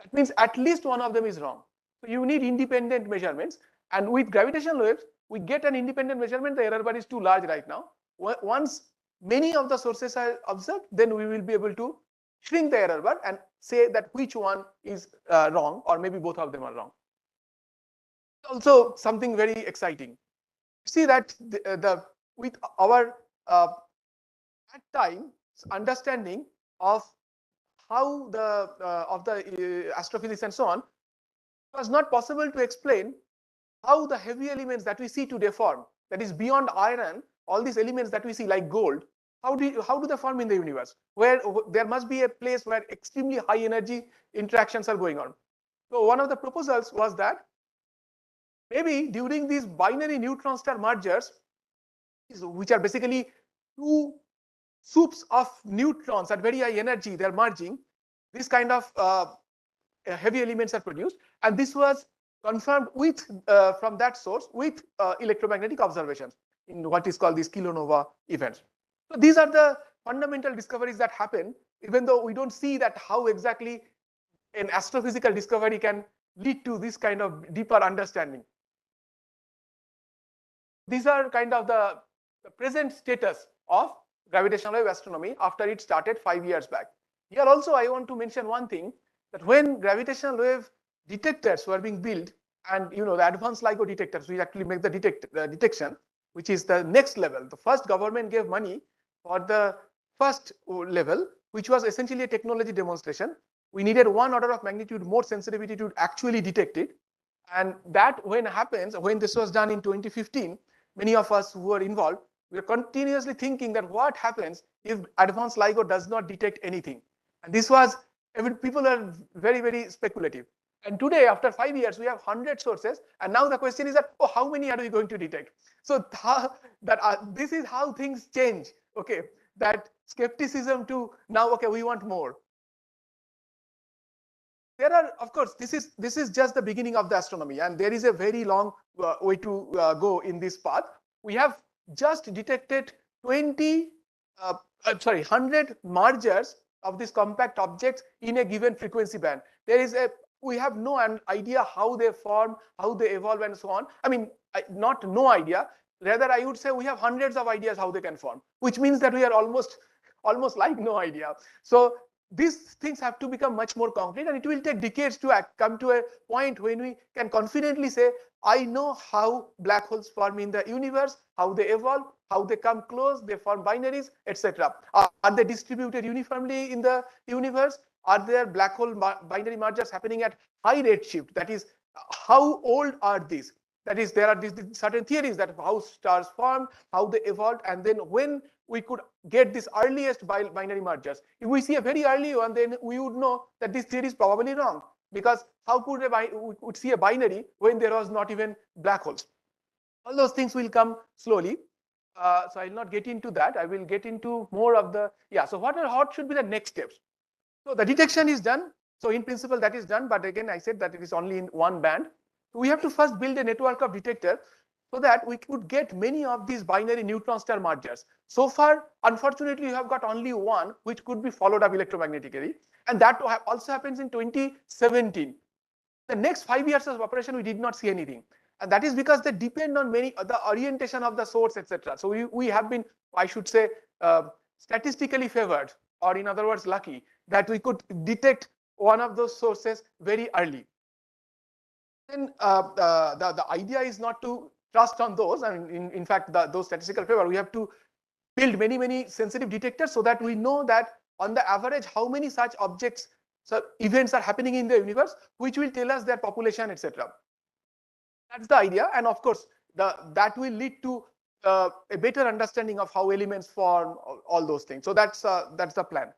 Speaker 4: That means at least one of them is wrong. So you need independent measurements. And with gravitational waves, we get an independent measurement. The error bar is too large right now. Once many of the sources are observed, then we will be able to shrink the error bar and say that which one is wrong, or maybe both of them are wrong. Also, something very exciting. See that with our at time understanding of how the astrophysics and so on, it was not possible to explain how the heavy elements that we see today form, that is beyond iron, all these elements that we see like gold, how do they form in the universe, where there must be a place where extremely high energy interactions are going on. So one of the proposals was that maybe during these binary neutron star mergers, which are basically two soups of neutrons at very high energy, they're merging, this kind of heavy elements are produced, and this was confirmed with from that source with electromagnetic observations in what is called these kilonova events. So these are the fundamental discoveries that happen, even though we don't see that how exactly an astrophysical discovery can lead to this kind of deeper understanding. These are kind of the present status of gravitational wave astronomy after it started 5 years back. Here also I want to mention one thing, that when gravitational wave detectors were being built, and the advanced LIGO detectors, we actually make the detection, which is the next level. The first government gave money for the first level, which was essentially a technology demonstration. We needed 1 order of magnitude more sensitivity to actually detect it. And that when this was done in 2015, many of us who were involved, we are continuously thinking that what happens if advanced LIGO does not detect anything. And this was, people are very, very speculative. And today, after 5 years, we have 100 sources. And now the question is that, oh, how many are we going to detect? So this is how things change. Okay, that skepticism to now, okay, we want more. There are, of course, this is just the beginning of the astronomy, and there is a very long way to go in this path. We have just detected 100 mergers of these compact objects in a given frequency band. We have no idea how they form, how they evolve, and so on. I mean, not no idea. Rather, I would say we have hundreds of ideas how they can form, which means that we are almost like no idea. So these things have to become much more concrete, and it will take decades to come to a point when we can confidently say, I know how black holes form in the universe, how they evolve, how they come close, they form binaries, etc. Are they distributed uniformly in the universe? Are there black hole binary mergers happening at high redshift? That is, how old are these? That is, there are these certain theories that how stars form, how they evolved, and then when we could get this earliest binary mergers. If we see a very early one, then we would know that this theory is probably wrong, because how could we would see a binary when there was not even black holes? All those things will come slowly. So I will not get into that. I will get into more of the, so what should be the next steps? So the detection is done. So in principle that is done, but again I said that it is only in one band. So we have to first build a network of detectors so that we could get many of these binary neutron star mergers. So far, unfortunately, you have got only one, which could be followed up electromagnetically, and that also happens in 2017. The next 5 years of operation, we did not see anything, and that is because they depend on the orientation of the source, etc. So we have been, I should say, statistically favored, or in other words, lucky, that we could detect one of those sources very early. Then the idea is not to trust on those, and in fact, those statistical favor, we have to build many sensitive detectors so that we know that on the average how many such objects, so events are happening in the universe, which will tell us their population, etc. That's the idea, and of course that will lead to a better understanding of how elements form, all those things. So that's the plan.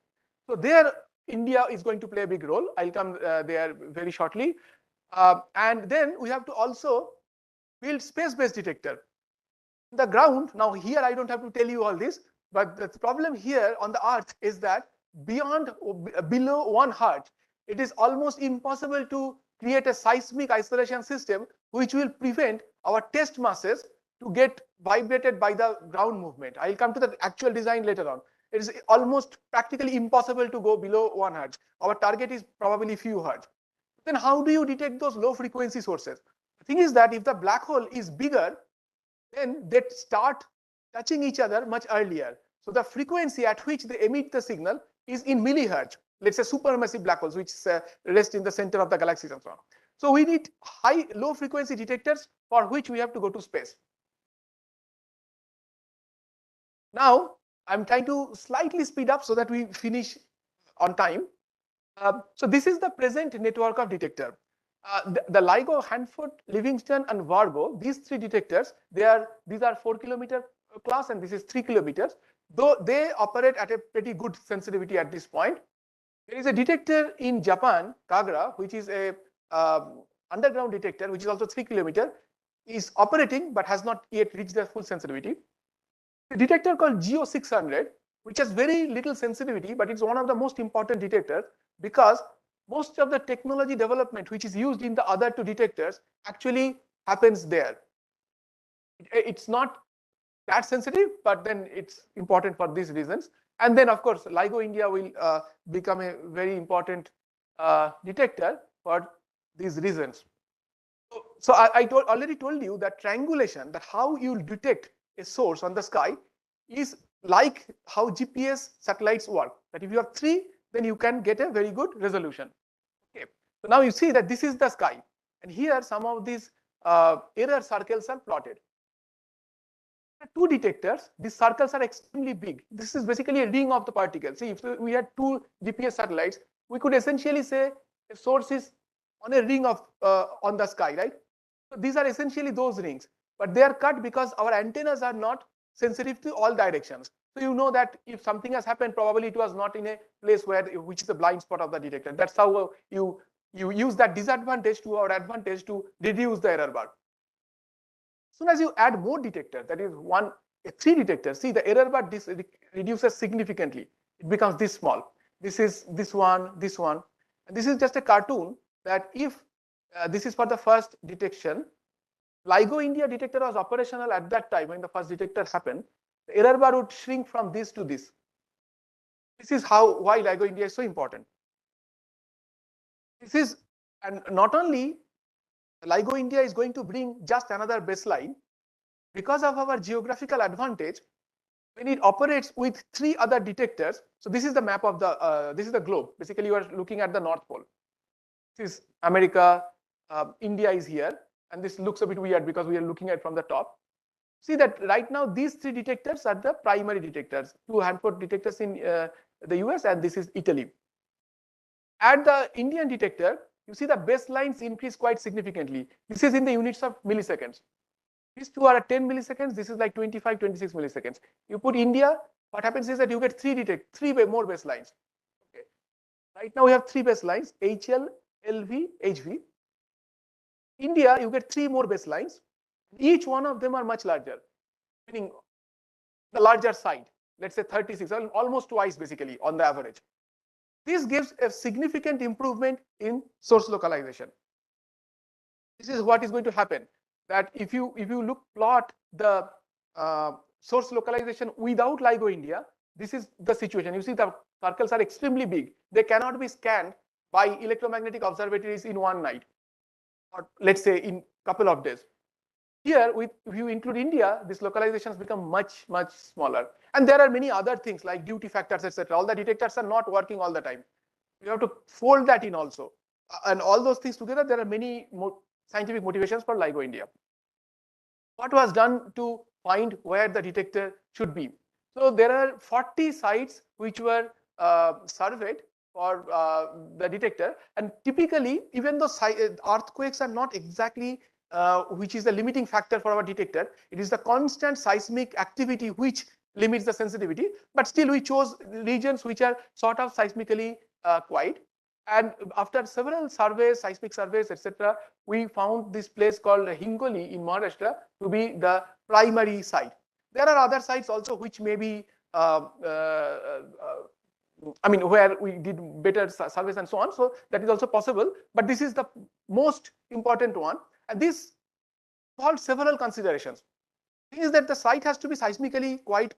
Speaker 4: So there India is going to play a big role. I'll come there very shortly. And then we have to also build space-based detector. The ground, now here I don't have to tell you all this, but the problem here on the Earth is that below 1 Hertz, it is almost impossible to create a seismic isolation system which will prevent our test masses to get vibrated by the ground movement. I'll come to the actual design later on. It is almost practically impossible to go below 1 Hertz. Our target is probably few Hertz. Then how do you detect those low frequency sources? The thing is that if the black hole is bigger, then they start touching each other much earlier. So the frequency at which they emit the signal is in millihertz. Let's say supermassive black holes, which rest in the center of the galaxies and so on. So we need low frequency detectors for which we have to go to space. Now I'm trying to slightly speed up so that we finish on time. So this is the present network of detector. The LIGO, Hanford, Livingston, and Virgo, these three detectors, these are 4-kilometer class, and this is 3 kilometers. Though they operate at a pretty good sensitivity at this point. There is a detector in Japan, Kagra, which is a underground detector, which is also 3 kilometer, is operating but has not yet reached the full sensitivity. A detector called Geo 600, which has very little sensitivity, but it's one of the most important detectors because most of the technology development which is used in the other two detectors actually happens there. It's not that sensitive, but then it's important for these reasons. And then, of course, LIGO India will become a very important detector for these reasons. So I already told you that triangulation, that how you detect a source on the sky, is like how GPS satellites work. That if you have 3, then you can get a very good resolution. Okay. So now you see that this is the sky, and here some of these error circles are plotted. 2 detectors, these circles are extremely big. This is basically a ring of the particles. See, if we had 2 GPS satellites, we could essentially say a source is on a ring of on the sky, right? So these are essentially those rings, but they are cut because our antennas are not sensitive to all directions. So you know that if something has happened, probably it was not in a place which is the blind spot of the detector. That's how you use that disadvantage to our advantage to reduce the error bar. As soon as you add more detectors, that is 3 detectors, see the error bar reduces significantly. It becomes this small. This is this one, and this is just a cartoon that if this is for the first detection. LIGO India detector was operational at that time when the first detector happened. The error bar would shrink from this to this. This is why LIGO India is so important. This is, and not only LIGO India is going to bring just another baseline because of our geographical advantage. When it operates with 3 other detectors, so this is the map of the this is the globe. Basically, you are looking at the North Pole. This is America. India is here, and this looks a bit weird because we are looking at from the top. See that right now these 3 detectors are the primary detectors, 2 Hanford detectors in the US, and this is Italy. At the Indian detector, you see the baselines increase quite significantly. This is in the units of milliseconds. These 2 are at 10 milliseconds. This is like 25, 26 milliseconds. You put India, what happens is that you get 3 more baselines. Okay. Right now we have 3 baselines, HL, LV, HV. India, you get 3 more baselines. Each one of them are much larger, meaning the larger side, let's say 36, almost twice basically on the average. This gives a significant improvement in source localization. This is what is going to happen, that if you plot the source localization without LIGO India, this is the situation. You see the circles are extremely big. They cannot be scanned by electromagnetic observatories in one night, or let's say in couple of days. Here, if you include India, these localizations become much, much smaller. And there are many other things like duty factors, etc. All the detectors are not working all the time. You have to fold that in also. And all those things together, there are many scientific motivations for LIGO India. What was done to find where the detector should be? So there are 40 sites which were surveyed for the detector. And typically, even though earthquakes are not exactly which is the limiting factor for our detector, it is the constant seismic activity which limits the sensitivity. But still, we chose regions which are sort of seismically quiet. And after several surveys, seismic surveys, etc., we found this place called Hingoli in Maharashtra to be the primary site. There are other sites also which may be, where we did better surveys and so on. So that is also possible. But this is the most important one. And this involves several considerations. Thing is that the site has to be seismically quite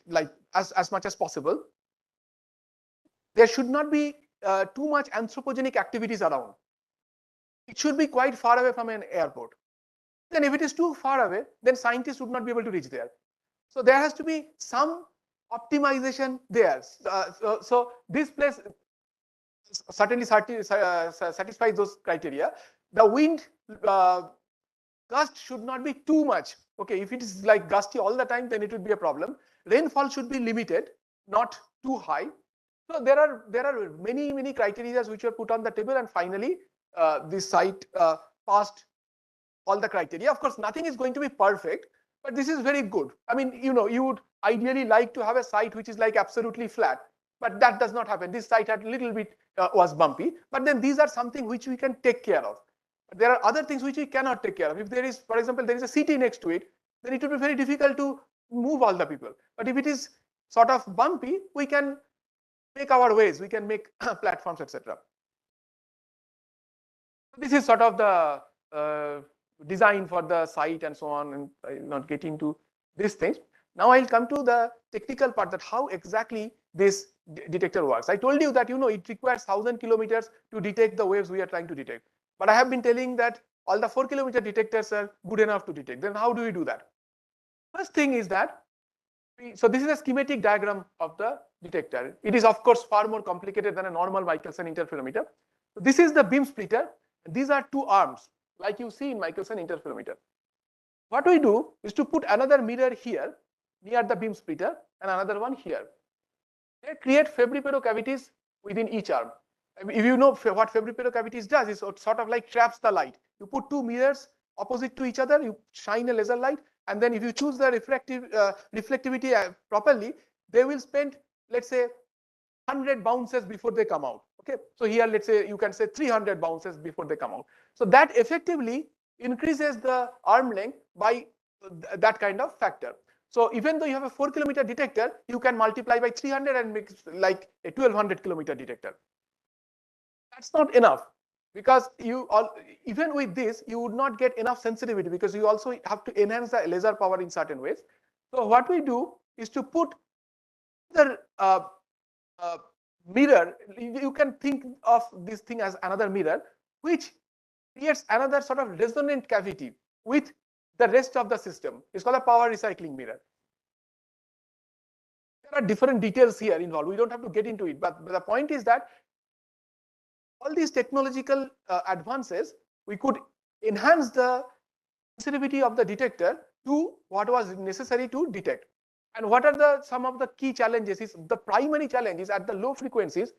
Speaker 4: like as much as possible. There should not be too much anthropogenic activities around. It should be quite far away from an airport. Then if it is too far away, then scientists would not be able to reach there. So there has to be some optimization there. So this place certainly satisfies those criteria. The wind gust should not be too much. Okay, if it is like gusty all the time, then it would be a problem. Rainfall should be limited, not too high. So there are many criteria which were put on the table, and finally this site passed all the criteria. Of course, nothing is going to be perfect, but this is very good. I mean, you would ideally like to have a site which is like absolutely flat, but that does not happen. This site had a little bit was bumpy, but then these are something which we can take care of. But there are other things which we cannot take care of. If there is, for example, there is a city next to it, then it will be very difficult to move all the people. But if it is sort of bumpy, we can make our ways, we can make platforms, etc. This is sort of the design for the site and so on, and I'm not getting to these things. Now I'll come to the technical part, that how exactly this detector works. I told you that it requires 1,000 kilometers to detect the waves we are trying to detect. But I have been telling that all the 4-kilometer detectors are good enough to detect. Then how do we do that? First thing is that, so this is a schematic diagram of the detector. It is of course far more complicated than a normal Michelson interferometer. So this is the beam splitter. These are two arms, like you see in Michelson interferometer. What we do is to put another mirror here near the beam splitter and another one here. They create Fabry-Perot cavities within each arm. If you know what Fabry-Perot cavities does, is it sort of like traps the light. You put two mirrors opposite to each other, you shine a laser light, and then if you choose the reflectivity properly, they will spend, let's say, 100 bounces before they come out. Okay, so here let's say you can say 300 bounces before they come out. So that effectively increases the arm length by that kind of factor. So even though you have a 4-kilometer detector, you can multiply by 300 and make like a 1,200-kilometer detector. That's not enough, because even with this you would not get enough sensitivity, because you also have to enhance the laser power in certain ways. So what we do is to put the mirror. You can think of this thing as another mirror, which creates another sort of resonant cavity with the rest of the system. It's called a power recycling mirror. There are different details here involved. We don't have to get into it, but the point is that all these technological advances, we could enhance the sensitivity of the detector to what was necessary to detect. And what are some of the key challenges? Is the primary challenge is at the low frequencies,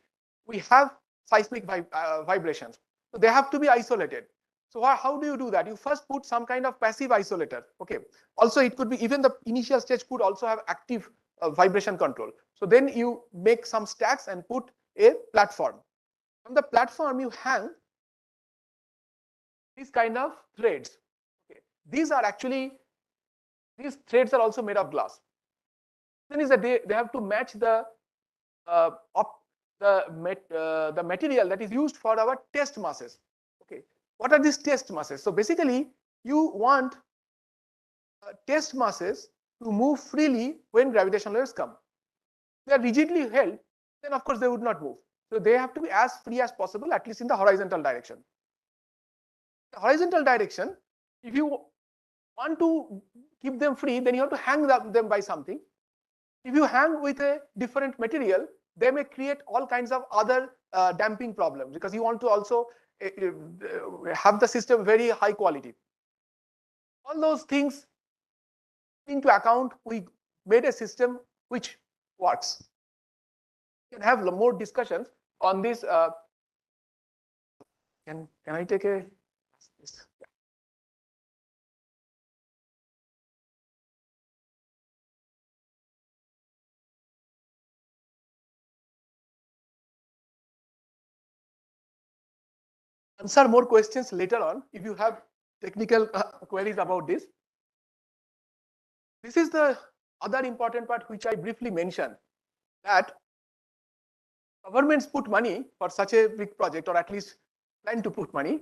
Speaker 4: we have seismic vibrations. So they have to be isolated. So how do you do that? You first put some kind of passive isolator. Okay. Also, it could be even the initial stage could also have active vibration control. So then you make some stacks and put a platform. On the platform, you hang these kind of threads. Okay. These threads are also made of glass. Then is that they have to match the material that is used for our test masses. Okay, what are these test masses? So basically, you want test masses to move freely when gravitational waves come. If they are rigidly held, then of course they would not move. So they have to be as free as possible, at least in the horizontal direction. The horizontal direction, if you want to keep them free, then you have to hang them by something. If you hang with a different material, they may create all kinds of other damping problems, because you want to also have the system very high quality. All those things into account, we made a system which works. We can have more discussions on this. Can I take a? Yeah. Answer more questions later on if you have technical queries about this. This is the other important part which I briefly mentioned, that governments put money for such a big project, or at least plan to put money.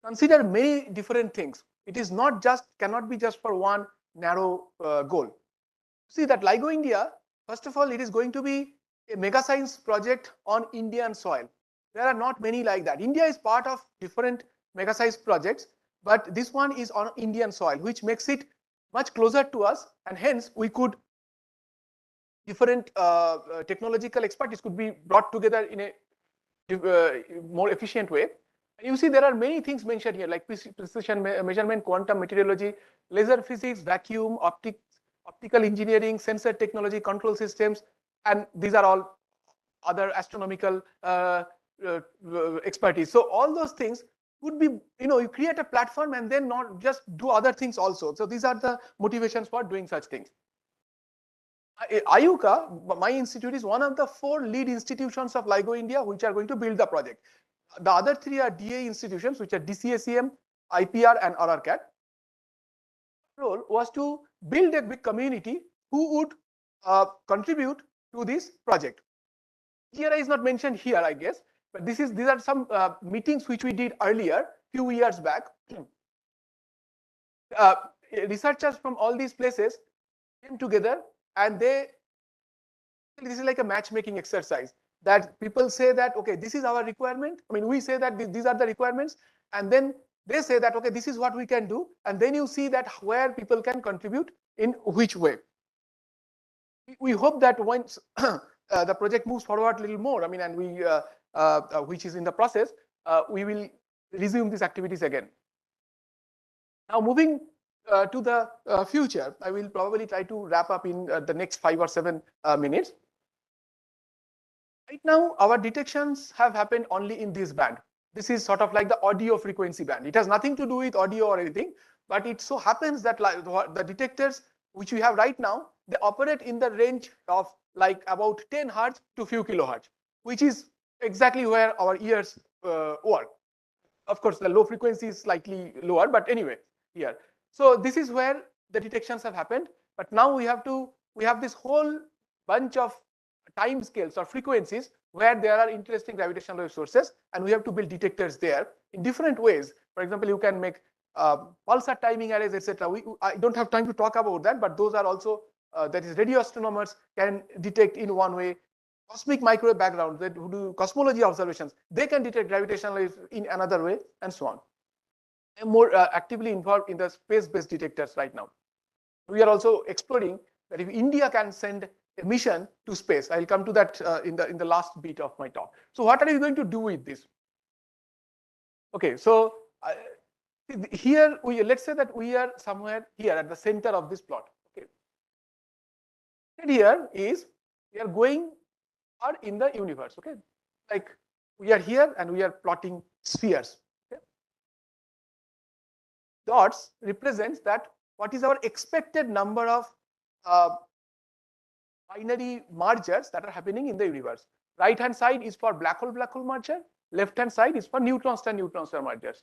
Speaker 4: Consider many different things. It is not just, cannot be just for one narrow goal. See that LIGO India, first of all, it is going to be a mega science project on Indian soil. There are not many like that. India is part of different mega science projects, but this one is on Indian soil, which makes it much closer to us, and hence we could different technological expertise could be brought together in a more efficient way. And you see there are many things mentioned here, like precision measurement, quantum meteorology, laser physics, vacuum, optical engineering, sensor technology, control systems, and these are all other astronomical expertise. So all those things would be, you create a platform and then not just do other things also. So these are the motivations for doing such things. IUCA, my institute, is one of the 4 lead institutions of LIGO India which are going to build the project. The other 3 are DA institutions, which are DCACM, IPR, and RRCAT. Role was to build a big community who would contribute to this project. GRI is not mentioned here, I guess, but these are some meetings which we did earlier, few years back. Researchers from all these places came together, and this is like a matchmaking exercise, that people say that, okay, this is our requirement. I mean, we say that these are the requirements, and then they say that, okay, this is what we can do, and then you see that where people can contribute in which way. We hope that once the project moves forward a little more, I mean, and we which is in the process, we will resume these activities again. Now, moving to the future, I will probably try to wrap up in the next 5 or 7 minutes. Right now, our detections have happened only in this band. This is sort of like the audio frequency band. It has nothing to do with audio or anything, but it so happens that the detectors which we have right now, they operate in the range of like about 10 hertz to few kilohertz, which is exactly where our ears work. Of course, the low frequency is slightly lower, but anyway, here. So this is where the detections have happened. But now we have this whole bunch of time scales or frequencies where there are interesting gravitational wave sources, and we have to build detectors there in different ways. For example, you can make pulsar timing arrays, etc. I don't have time to talk about that, but those are also that is, radio astronomers can detect in one way. Cosmic microwave background that who do cosmology observations, they can detect gravitational waves in another way, and so on. I'm more actively involved in the space-based detectors right now. We are also exploring that if India can send a mission to space. I'll come to that in the last bit of my talk. So what are you going to do with this? Okay, so here let's say that we are somewhere here at the center of this plot. Okay, and here is we are going are in the universe. Okay, like we are here and we are plotting spheres. Okay? Dots represents that what is our expected number of binary mergers that are happening in the universe. Right hand side is for black hole merger, left hand side is for neutron star mergers.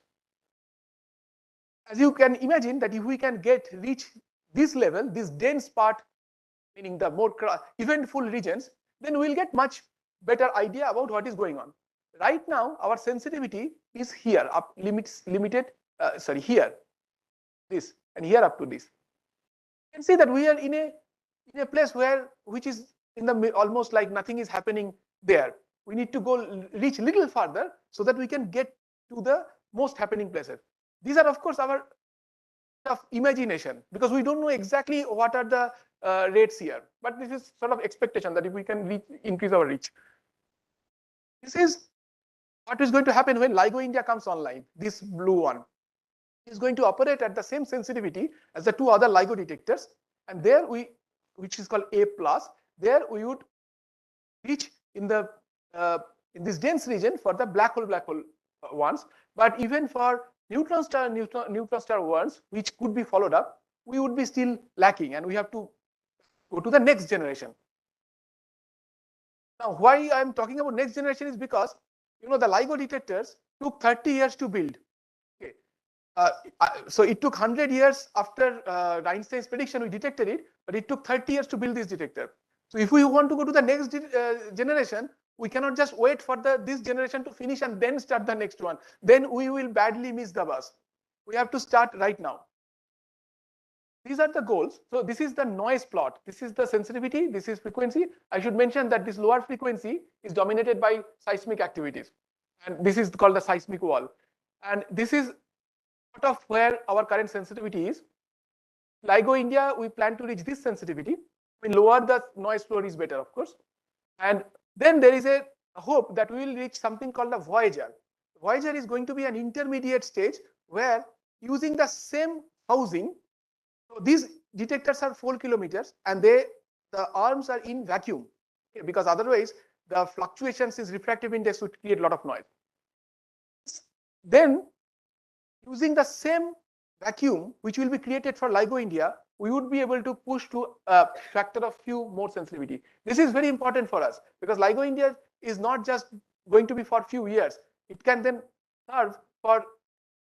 Speaker 4: As you can imagine that if we can reach this level, this dense part, meaning the more eventful regions, then we'll get much better idea about what is going on. Right now, our sensitivity is here, limited, here, this, and here up to this. You can see that we are in a place which is in the almost like nothing is happening there. We need to go reach a little further so that we can get to the most happening places. These are, of course, our imagination, because we don't know exactly what are the rates here, but this is sort of expectation that if we can increase our reach. This is what is going to happen when LIGO India comes online. This blue one is going to operate at the same sensitivity as the 2 other LIGO detectors, and there which is called A+, there we would reach in the in this dense region for the black hole ones, but even for neutron star ones, which could be followed up, we would be still lacking, and we have to go to the next generation. Now, why I'm talking about next generation is because the LIGO detectors took 30 years to build. Okay, so it took 100 years after Einstein's prediction we detected it, but it took 30 years to build this detector. So if we want to go to the next generation, we cannot just wait for this generation to finish and then start the next one. Then we will badly miss the bus. We have to start right now. These are the goals. So this is the noise plot. This is the sensitivity. This is frequency. I should mention that this lower frequency is dominated by seismic activities, and this is called the seismic wall. And this is sort of where our current sensitivity is. LIGO India, we plan to reach this sensitivity. When lower the noise floor is better, of course. And then there is a hope that we will reach something called the Voyager. Voyager is going to be an intermediate stage where, using the same housing, so these detectors are 4 kilometers and the arms are in vacuum, okay, because otherwise the fluctuations in refractive index would create a lot of noise. Then using the same vacuum which will be created for LIGO India, we would be able to push to a factor of few more sensitivity. This is very important for us because LIGO India is not just going to be for few years. It can then serve for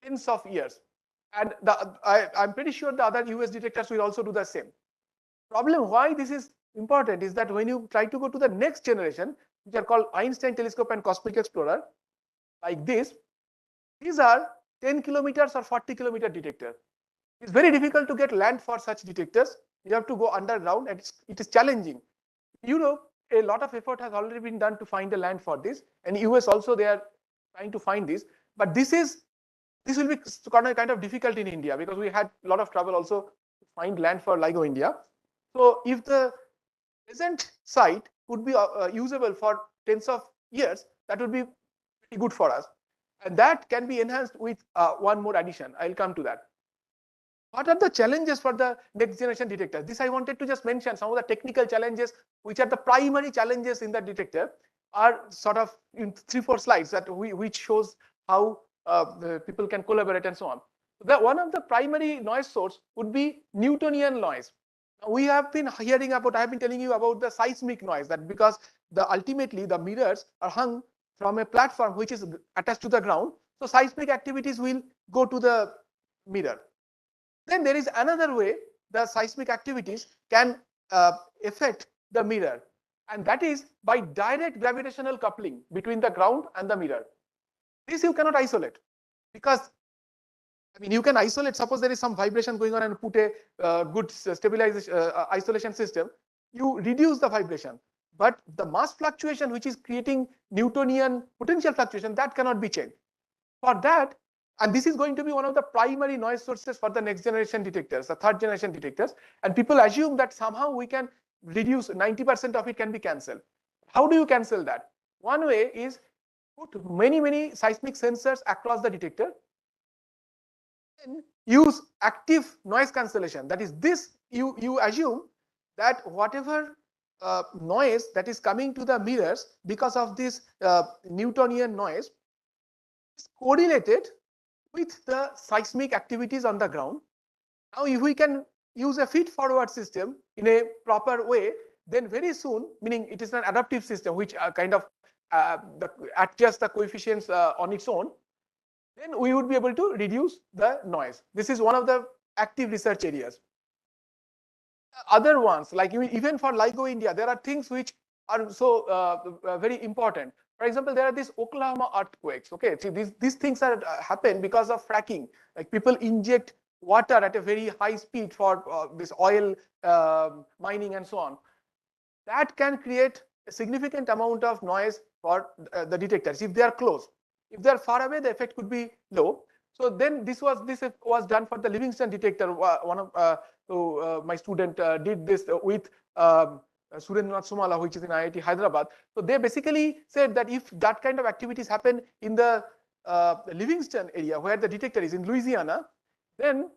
Speaker 4: tens of years. And I'm pretty sure the other US detectors will also do the same. Problem why this is important is that when you try to go to the next generation, which are called Einstein telescope and cosmic explorer, like this, these are 10 kilometers or 40 kilometer detector. It's very difficult to get land for such detectors. You have to go underground and it is challenging. You know, a lot of effort has already been done to find the land for this, and US also they are trying to find this. But this will be kind of difficult in India because we had a lot of trouble also to find land for LIGO India. So if the present site would be usable for tens of years, that would be pretty good for us. And that can be enhanced with one more addition. I'll come to that. What are the challenges for the next generation detector? This I wanted to just mention some of the technical challenges, which are the primary challenges in the detector, are sort of in 3-4 slides that which shows how the people can collaborate and so on. One of the primary noise source would be Newtonian noise. Now, we have been hearing about, I have been telling you about the seismic noise, that because ultimately the mirrors are hung from a platform which is attached to the ground, so seismic activities will go to the mirror. Then there is another way the seismic activities can affect the mirror, and that is by direct gravitational coupling between the ground and the mirror. This you cannot isolate because, I mean, you can isolate, suppose there is some vibration going on and put a good stabilization isolation system, you reduce the vibration. But the mass fluctuation which is creating Newtonian potential fluctuation, that cannot be changed. For that, and this is going to be one of the primary noise sources for the next generation detectors, the third generation detectors, and people assume that somehow we can reduce 90% of it can be cancelled. How do you cancel that? One way is put many seismic sensors across the detector, and use active noise cancellation. That is, this you assume that whatever noise that is coming to the mirrors because of this Newtonian noise is correlated with the seismic activities on the ground. Now, if we can use a feed-forward system in a proper way, then very soon, meaning it is an adaptive system which kind of adjusts the coefficients on its own, then we would be able to reduce the noise. This is one of the active research areas. Other ones, like even for LIGO India, there are things which are so very important. For example, there are these Oklahoma earthquakes. Okay, see, these things are happen because of fracking. Like people inject water at a very high speed for this oil mining and so on. That can create a significant amount of noise for the detectors if they are close. If they are far away, the effect could be low. So then this was done for the Livingston detector. One of my student did this with Surendranath Sumala, which is in IIT Hyderabad. So they basically said that if that kind of activities happen in the Livingston area where the detector is in Louisiana, then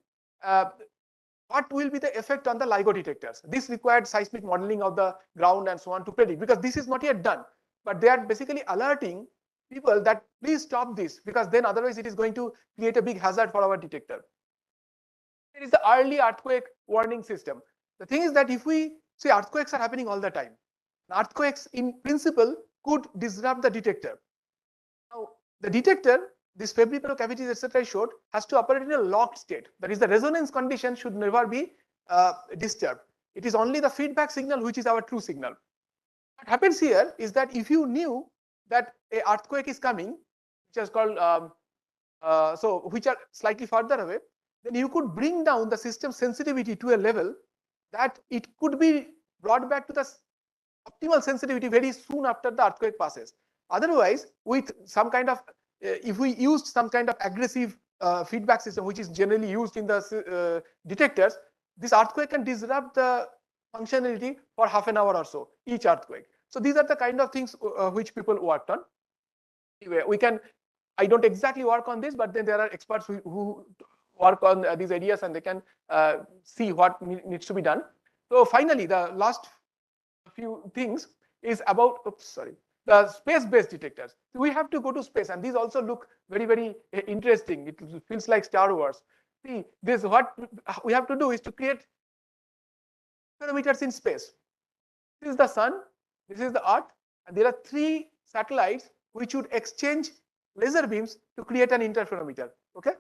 Speaker 4: what will be the effect on the LIGO detectors? This required seismic modeling of the ground and so on to predict, because this is not yet done. But they are basically alerting people that please stop this, because then otherwise it is going to create a big hazard for our detector. There is the early earthquake warning system. The thing is that if we see, earthquakes are happening all the time. Earthquakes in principle could disrupt the detector. Now the detector, this febrile cavities etc. I showed, has to operate in a locked state. That is, the resonance condition should never be disturbed. It is only the feedback signal which is our true signal. What happens here is that if you knew that an earthquake is coming, which is called which are slightly further away, then you could bring down the system sensitivity to a level that it could be brought back to the optimal sensitivity very soon after the earthquake passes. Otherwise, with some kind of if we used some kind of aggressive feedback system, which is generally used in the detectors, this earthquake can disrupt the functionality for half an hour or so, each earthquake. So these are the kind of things which people worked on. Anyway, we can, I don't exactly work on this, but then there are experts who work on these ideas, and they can see what needs to be done. So finally, the last few things is about, oops, sorry. the space-based detectors. So we have to go to space, and these also look very, very interesting. It feels like Star Wars. See, this what we have to do is to create parameters in space. This is the sun, this is the earth, and there are 3 satellites which would exchange laser beams to create an interferometer. Okay,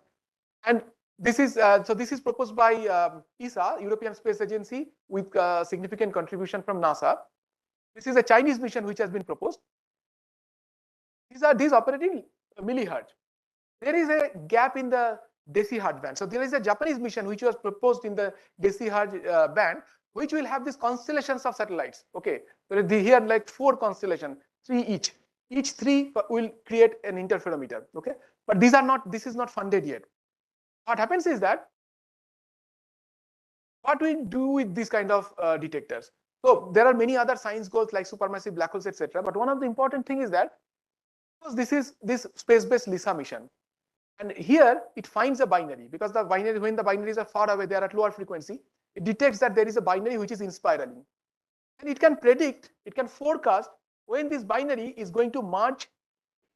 Speaker 4: and this is this is proposed by ESA, European Space Agency, with significant contribution from NASA. This is a Chinese mission which has been proposed. These operating millihertz. There is a gap in the decihertz band. So there is a Japanese mission which was proposed in the decihertz band, which will have these constellations of satellites. Okay, so here like 4 constellations, 3 each. Each 3 will create an interferometer. Okay, but these are not. This is not funded yet. What happens is that what we do with these kind of detectors. So there are many other science goals like supermassive black holes, etc. But one of the important thing is that this is this space-based LISA mission, and here it finds a binary, because the binary, when the binaries are far away, they are at lower frequency. It detects that there is a binary which is inspiraling, and it can predict, it can forecast when this binary is going to merge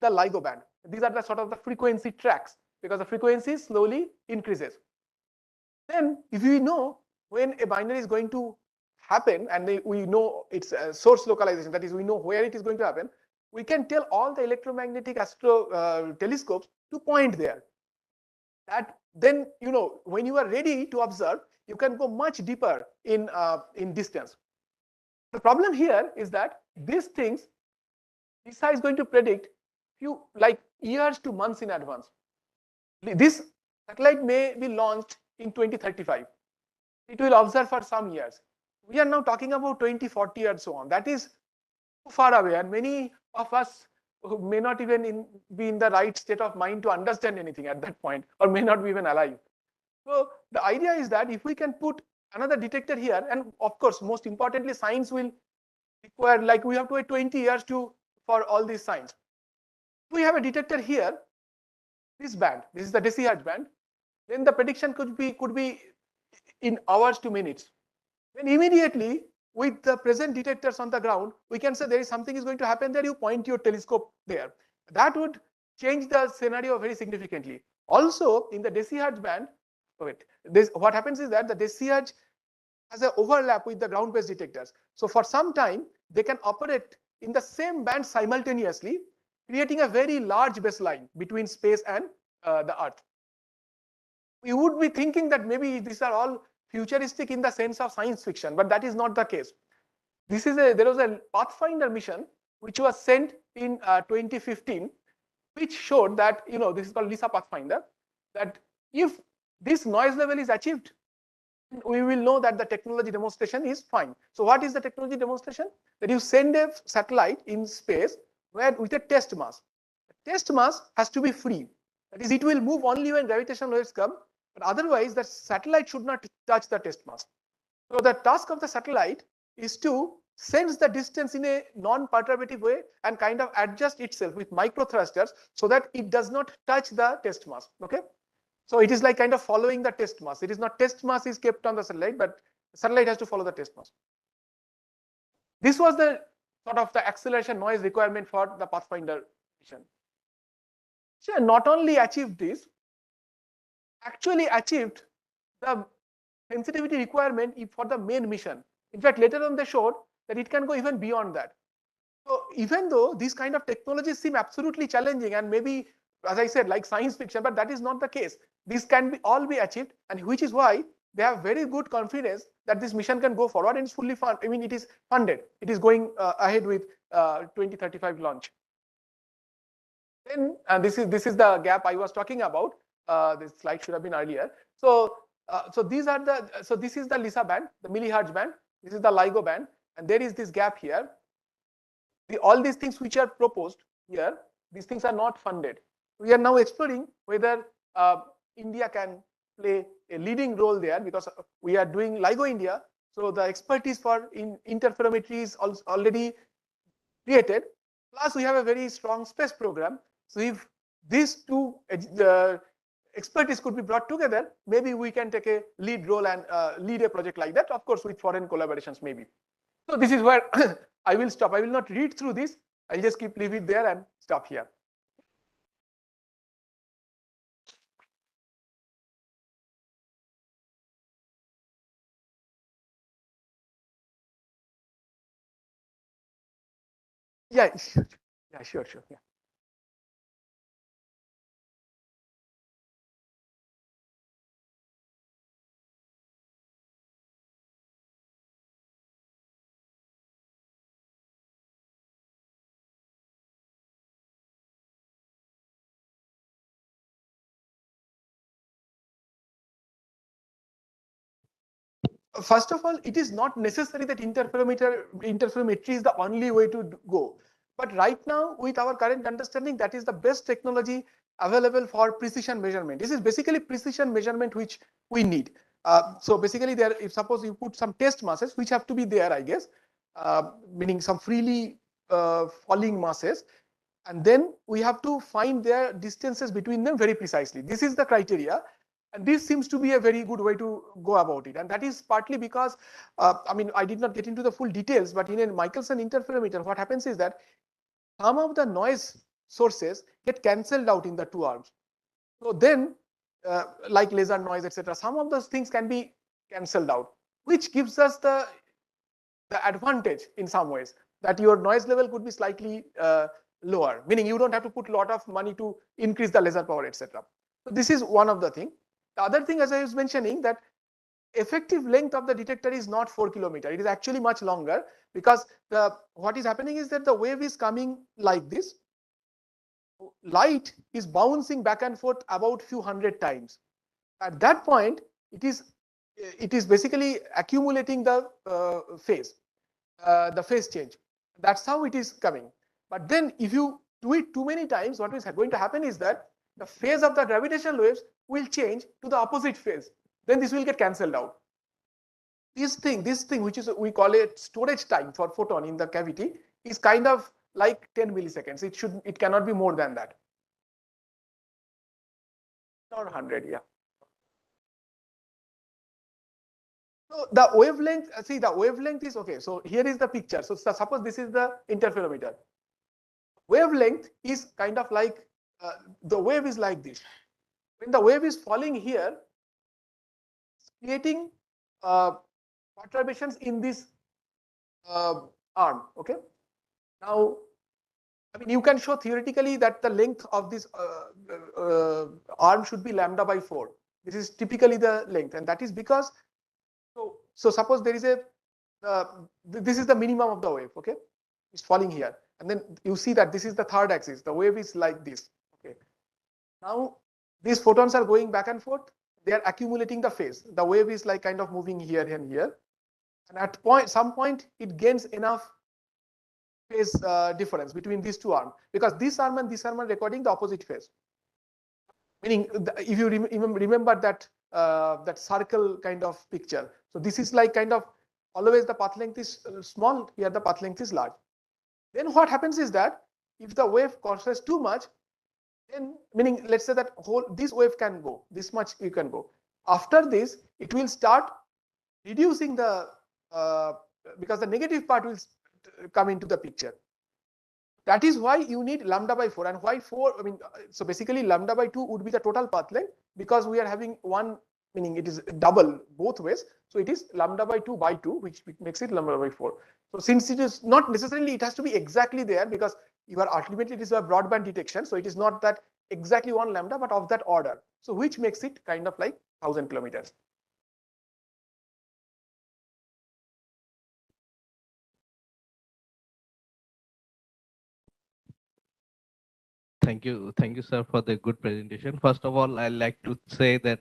Speaker 4: the LIGO band. These are the sort of the frequency tracks, because the frequency slowly increases. Then if we know when a binary is going to happen, and we know its source localization, that is, we know where it is going to happen, we can tell all the electromagnetic telescopes to point there. That then, you know, when you are ready to observe, you can go much deeper in distance. The problem here is that these things, LISA is going to predict few like years to months in advance. This satellite may be launched in 2035. It will observe for some years. We are now talking about 2040 and so on. That is too far away, and many of us who may not even be in the right state of mind to understand anything at that point, or may not be even alive. So the idea is that if we can put another detector here, and of course, most importantly, science will require, like we have to wait 20 years for all these science. If we have a detector here, this band, this is the decihertz band, then the prediction could be in hours to minutes. Then immediately, with the present detectors on the ground, we can say there is something is going to happen there, you point your telescope there. That would change the scenario very significantly. Also, in the decihertz band, what happens is that the decihertz has an overlap with the ground-based detectors. So for some time, they can operate in the same band simultaneously, creating a very large baseline between space and the Earth. We would be thinking that maybe these are all futuristic in the sense of science fiction, but that is not the case. There was a Pathfinder mission which was sent in 2015, which showed that, you know, this is called LISA Pathfinder, that if this noise level is achieved, we will know that the technology demonstration is fine. So what is the technology demonstration? That you send a satellite in space with a test mass. The test mass has to be free. That is, it will move only when gravitational waves come, but otherwise the satellite should not touch the test mass. So the task of the satellite is to sense the distance in a non-perturbative way and kind of adjust itself with micro thrusters so that it does not touch the test mass. Okay, so it is like kind of following the test mass. It is not test mass is kept on the satellite, but the satellite has to follow the test mass. This was the sort of the acceleration noise requirement for the Pathfinder mission. So not only achieved this, actually achieved the sensitivity requirement for the main mission. In fact, later on they showed that it can go even beyond that. So even though these kind of technologies seem absolutely challenging and maybe, as I said, like science fiction, but that is not the case. These can all be achieved, and which is why they have very good confidence that this mission can go forward and it's fully funded. I mean, it is funded. It is going ahead with 2035 launch. Then this is the gap I was talking about. This slide should have been earlier. So this is the LISA band, the millihertz band. This is the LIGO band, and there is this gap here. All these things which are proposed here, these things are not funded. We are now exploring whether India can play a leading role there, because we are doing LIGO India. So the expertise for interferometry is already created. Plus, we have a very strong space program. So if these two expertise could be brought together, maybe we can take a lead role and lead a project like that, of course, with foreign collaborations maybe. So this is where I will stop. I will not read through this. I'll just leave it there and stop here. Yeah, sure. Yeah, sure. Yeah. First of all, it is not necessary that interferometry is the only way to go. But right now, with our current understanding, that is the best technology available for precision measurement. This is basically precision measurement which we need. So basically, there, if suppose you put some test masses, which have to be there, I guess, meaning some freely falling masses, and then we have to find their distances between them very precisely. This is the criteria. And this seems to be a very good way to go about it. And that is partly because, I mean, I did not get into the full details, but in a Michelson interferometer, what happens is that some of the noise sources get cancelled out in the two arms. So then, like laser noise, etc., some of those things can be cancelled out, which gives us the advantage in some ways that your noise level could be slightly lower, meaning you don't have to put a lot of money to increase the laser power, etc. So this is one of the things. The other thing, as I was mentioning, that effective length of the detector is not 4 kilometers. It is actually much longer, because what is happening is that the wave is coming like this. Light is bouncing back and forth about few hundred times. At that point, it is basically accumulating the phase change. That's how it is coming. But then if you do it too many times, what is going to happen is that the phase of the gravitational waves will change to the opposite phase. Then this will get cancelled out. This thing, which is, we call it storage time for photon in the cavity, is kind of like 10 milliseconds. It cannot be more than that. Not 100, yeah. So the wavelength, see, the wavelength is okay. So here is the picture. So suppose this is the interferometer. Wavelength is kind of like, the wave is like this. When the wave is falling here, creating perturbations in this arm. Okay. Now, I mean, you can show theoretically that the length of this arm should be lambda by 4. This is typically the length, and that is because, so suppose there is a, this is the minimum of the wave, okay? It's falling here. And then you see that this is the third axis. The wave is like this, okay? Now, these photons are going back and forth. They are accumulating the phase. The wave is like kind of moving here and here. And at some point, it gains enough phase difference between these two arms, because this arm and this arm are recording the opposite phase. Meaning, if you remember that that circle kind of picture. So this is like kind of always the path length is small, here the path length is large. Then what happens is that if the wave crosses too much, then, meaning, let's say that this wave can go, this much you can go. After this, it will start reducing the, because the negative part will come into the picture. That is why you need lambda by 4. And why 4? I mean, so basically lambda by 2 would be the total path length, because we are having one, meaning it is double both ways. So it is lambda by 2 by 2, which makes it lambda by 4. So since it is not necessarily, it has to be exactly there, because you are ultimately, it is a broadband detection. So it is not that exactly 1 lambda, but of that order. So which makes it kind of like 1000 kilometers.
Speaker 5: Thank you, sir, for the good presentation. First of all, I'd like to say that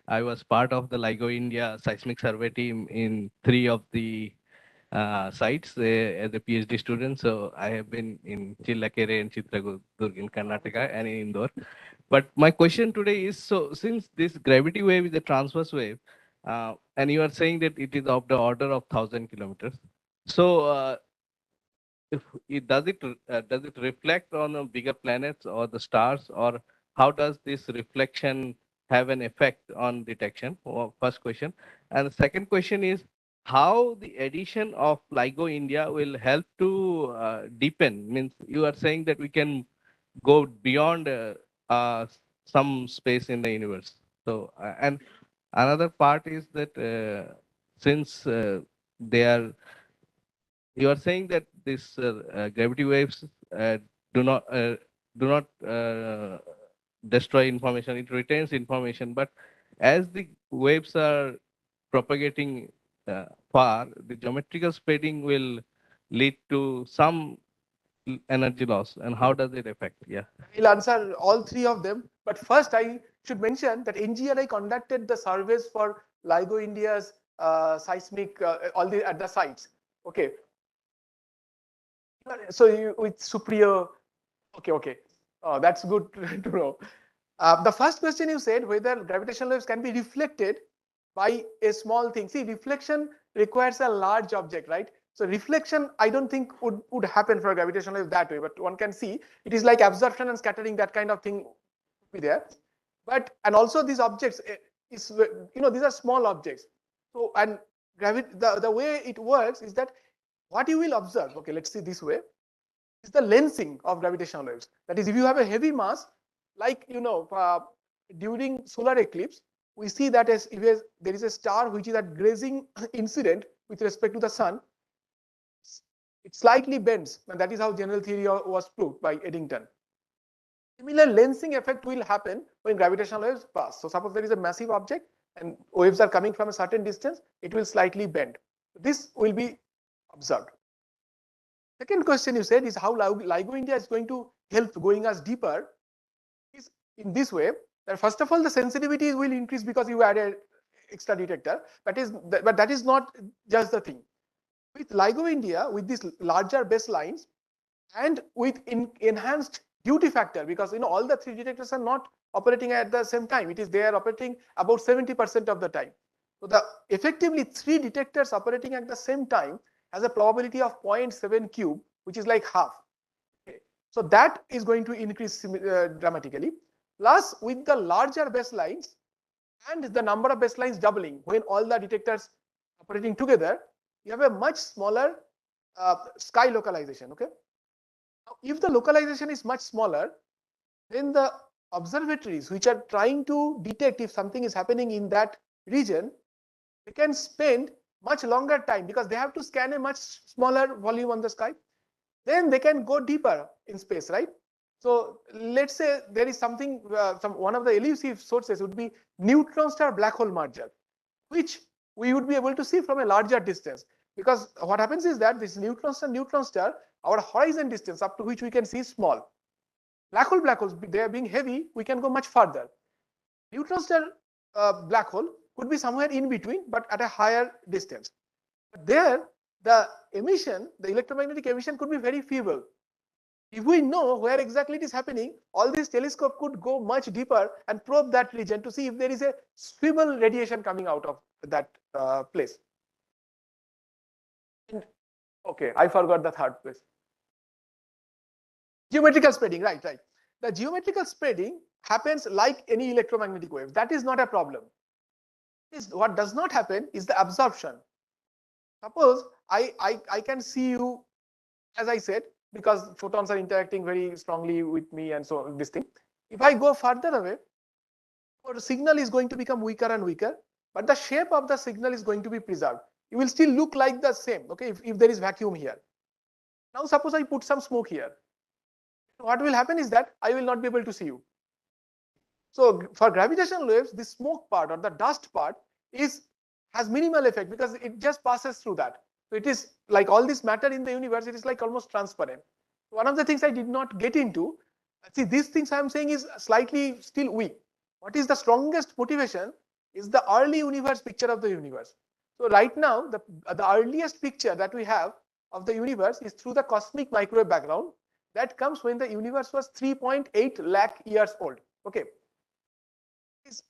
Speaker 5: I was part of the LIGO India seismic survey team in 3 of the sites as a PhD student. So I have been in Chillakere and Chitradur in Karnataka and in Indore. But my question today is, so since this gravity wave is a transverse wave, and you are saying that it is of the order of 1000 kilometers. So if does it reflect on bigger planets or the stars, or how does this reflection have an effect on detection? First question. And the second question is, how the addition of LIGO India will help to deepen? Means you are saying that we can go beyond uh, some space in the universe. So, and another part is that since they are, you are saying that this gravity waves do not do not destroy information; it retains information. But as the waves are propagating far, the geometrical spreading will lead to some energy loss. And how does it affect? Yeah.
Speaker 4: I'll answer all three of them. But first, I should mention that NGRI conducted the surveys for LIGO India's seismic, all the at the sites. Okay. So you, with Supriya, okay. That's good to know. The first question you said, whether gravitational waves can be reflected by a small thing. See, reflection requires a large object, right? So reflection, I don't think would happen for a gravitational wave that way, but one can see it is like absorption and scattering, that kind of thing be there. But and also these objects is, you know, these are small objects. So and the way it works is that what you will observe, okay, let's see this way, is the lensing of gravitational waves. That is, if you have a heavy mass, like during solar eclipse, we see that as if there is a star which is at grazing incident with respect to the sun, it slightly bends, and that is how general theory was proved by Eddington. Similar lensing effect will happen when gravitational waves pass. So suppose there is a massive object and waves are coming from a certain distance, it will slightly bend. This will be observed. Second question you said is how LIGO India is going to help going us deeper. Is in this way that first of all the sensitivity will increase because you added extra detector. But that is not just the thing. With LIGO India, with these larger baselines and with enhanced duty factor, because you know all the three detectors are not operating at the same time. It is they are operating about 70% of the time. So the effectively three detectors operating at the same time has a probability of 0.7 cube, which is like half. Okay. So that is going to increase dramatically. Plus, with the larger baselines and the number of baselines doubling, when all the detectors operating together, you have a much smaller sky localization. Okay. Now, if the localization is much smaller, then the observatories which are trying to detect if something is happening in that region, they can spend much longer time because they have to scan a much smaller volume on the sky. Then they can go deeper in space, right? So let's say there is something, one of the elusive sources would be neutron star black hole merger, which we would be able to see from a larger distance. Because what happens is that this neutron star, our horizon distance up to which we can see is small. Black holes, they are being heavy, we can go much further. Neutron star black hole could be somewhere in between, but at a higher distance. But there, the emission, the electromagnetic emission could be very feeble. If we know where exactly it is happening, all these telescopes could go much deeper and probe that region to see if there is a feeble radiation coming out of that place. And, okay, I forgot the third place. Geometrical spreading, right. The geometrical spreading happens like any electromagnetic wave. That is not a problem. What does not happen is the absorption. Suppose I can see you, as I said, because photons are interacting very strongly with me and so this thing. If I go further away, the signal is going to become weaker and weaker, but the shape of the signal is going to be preserved. It will still look like the same, okay, if there is vacuum here. Now suppose I put some smoke here. What will happen is that I will not be able to see you. So for gravitational waves, the smoke part or the dust part has minimal effect because it just passes through that. So it is like all this matter in the universe, it is like almost transparent. One of the things I did not get into, see, these things I am saying is slightly still weak. What is the strongest motivation is the early universe picture of the universe. So right now, the earliest picture that we have of the universe is through the cosmic microwave background. That comes when the universe was 3.8 lakh years old. Okay. Is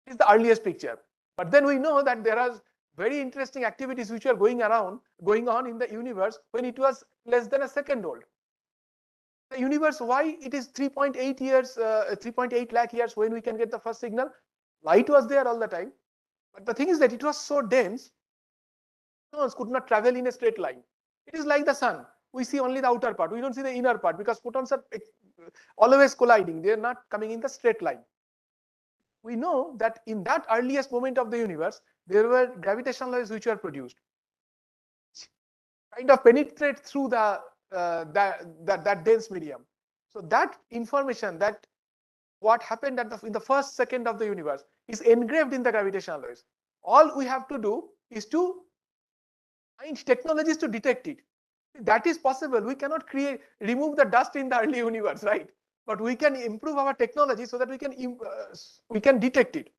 Speaker 4: the earliest picture. But then we know that there are very interesting activities which are going on in the universe when it was less than a second old. The universe, why it is 3.8 years, 3.8 lakh years when we can get the first signal? Light was there all the time. But the thing is that it was so dense photons could not travel in a straight line. It is like the sun. We see only the outer part. We don't see the inner part because photons are always colliding. They are not coming in the straight line. We know that in that earliest moment of the universe, there were gravitational waves which were produced, kind of penetrate through that dense medium. So that information, that what happened in the first second of the universe, is engraved in the gravitational waves. All we have to do is to find technologies to detect it. That is possible. We cannot remove the dust in the early universe, right? But we can improve our technology so that we can detect it.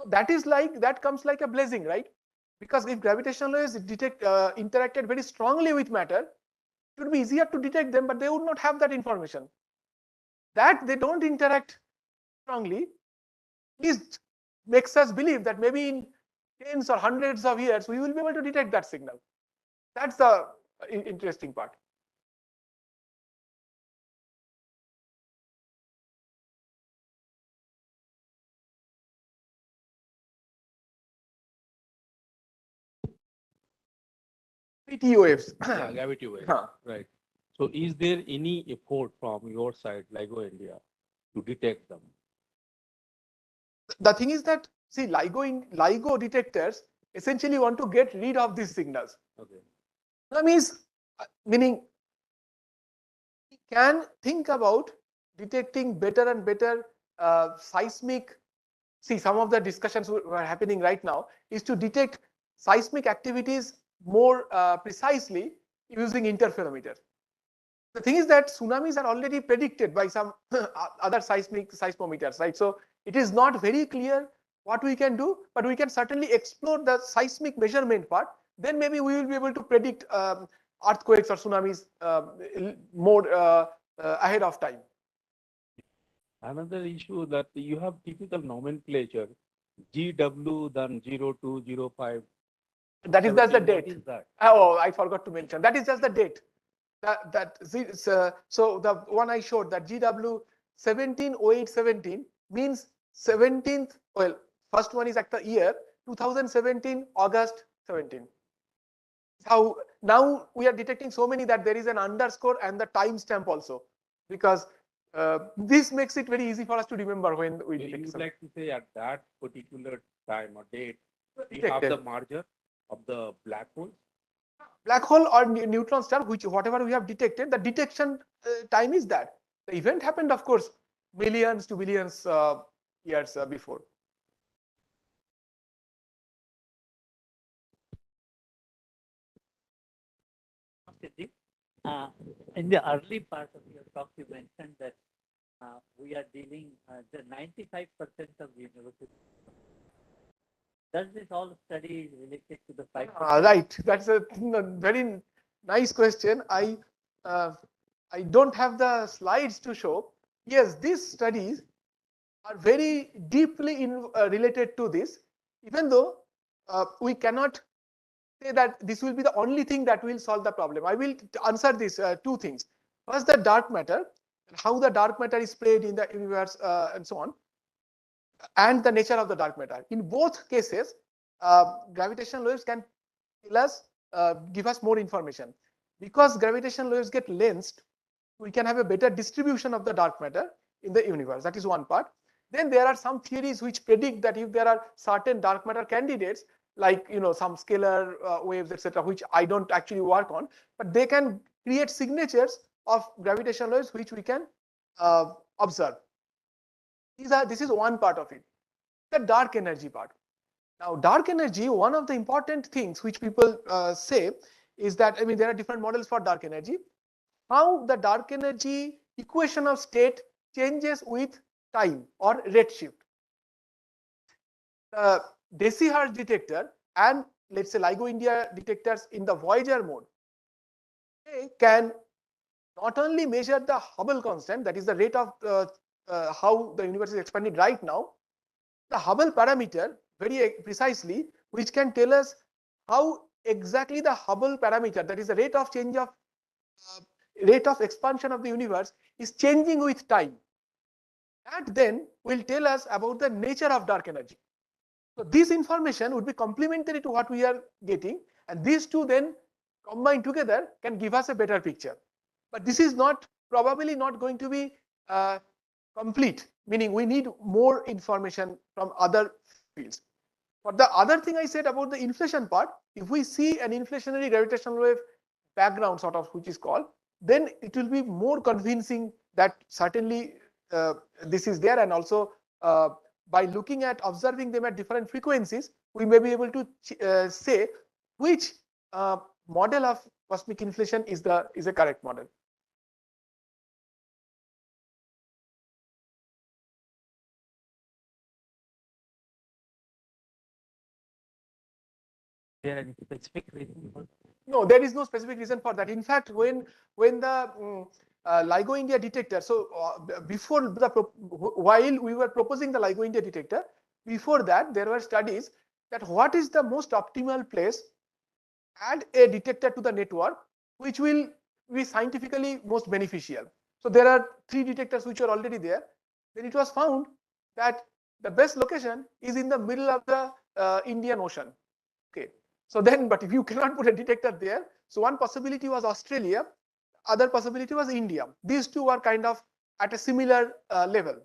Speaker 4: So that comes like a blessing, right? Because if gravitational waves interacted very strongly with matter, it would be easier to detect them, but they would not have that information. That they don't interact strongly, at least makes us believe that maybe in tens or hundreds of years we will be able to detect that signal. That's the interesting part. Gravity waves.
Speaker 6: Yeah, gravity wave.
Speaker 4: Huh.
Speaker 6: Right. So is there any effort from your side, LIGO India, to detect them?
Speaker 4: The thing is that, see, LIGO detectors essentially want to get rid of these signals.
Speaker 6: Okay.
Speaker 4: That means, meaning, we can think about detecting better and better seismic. See, some of the discussions were happening right now is to detect seismic activities more precisely using interferometer. The thing is that tsunamis are already predicted by some other seismometers, right? So it is not very clear what we can do, but we can certainly explore the seismic measurement part. Then maybe we will be able to predict earthquakes or tsunamis more ahead of time.
Speaker 6: Another issue that you have typical nomenclature, GW, then 02, 05.
Speaker 4: That is just the
Speaker 6: 17.
Speaker 4: date.
Speaker 6: What is that?
Speaker 4: Oh, I forgot to mention. That is just the date. So the one I showed, that GW 170817 means 17th. Well, first one is at the year 2017 August 17. How now we are detecting so many that there is an underscore and the timestamp also, because this makes it very easy for us to remember when we
Speaker 6: So
Speaker 4: detect.
Speaker 6: you would
Speaker 4: Something.
Speaker 6: like to say at that particular time or date, we
Speaker 4: Detected.
Speaker 6: have the merger of the black holes?
Speaker 4: Black hole or neutron star, whatever we have detected, the detection time is that. The event happened, of course, millions to billions years before.
Speaker 7: In the early part of your talk, you mentioned that we are dealing the 95% of the university. Does this all study related to the 5%?
Speaker 4: Right, that's a very nice question. I don't have the slides to show. Yes, these studies are very deeply related to this, even though we cannot say that this will be the only thing that will solve the problem. I will answer these two things. First, the dark matter, how the dark matter is spread in the universe and so on, and the nature of the dark matter. In both cases, gravitational waves can tell us, give us more information. Because gravitational waves get lensed, we can have a better distribution of the dark matter in the universe. That is one part. Then there are some theories which predict that if there are certain dark matter candidates, like some scalar waves, etc., which I don't actually work on, but they can create signatures of gravitational waves which we can observe. This is one part of it. The dark energy part. Now, dark energy, one of the important things which people say is that, there are different models for dark energy. How the dark energy equation of state changes with time or redshift. The Decihertz detector and, let's say, LIGO India detectors in the Voyager mode, they can not only measure the Hubble constant, that is the rate of how the universe is expanding right now, the Hubble parameter very precisely, which can tell us how exactly the Hubble parameter, that is the rate of change of rate of expansion of the universe, is changing with time. That then will tell us about the nature of dark energy. So this information would be complementary to what we are getting, And these two then combined together can give us a better picture. But this is not probably not going to be complete, meaning we need more information from other fields. For the other thing I said about the inflation part, if we see an inflationary gravitational wave background sort of, which is called, then it will be more convincing that certainly this is there, and also by looking at observing them at different frequencies, we may be able to say which model of cosmic inflation is a correct model.
Speaker 7: There any specific reason for
Speaker 4: No, there is no specific reason for that. In fact, when the LIGO India detector, so before the while we were proposing the LIGO India detector, before that there were studies that what is the most optimal place add a detector to the network which will be scientifically most beneficial. So there are 3 detectors which are already there. Then it was found that the best location is in the middle of the Indian Ocean. Okay. So then, but if you cannot put a detector there, so one possibility was Australia, other possibility was India. These two were kind of at a similar level.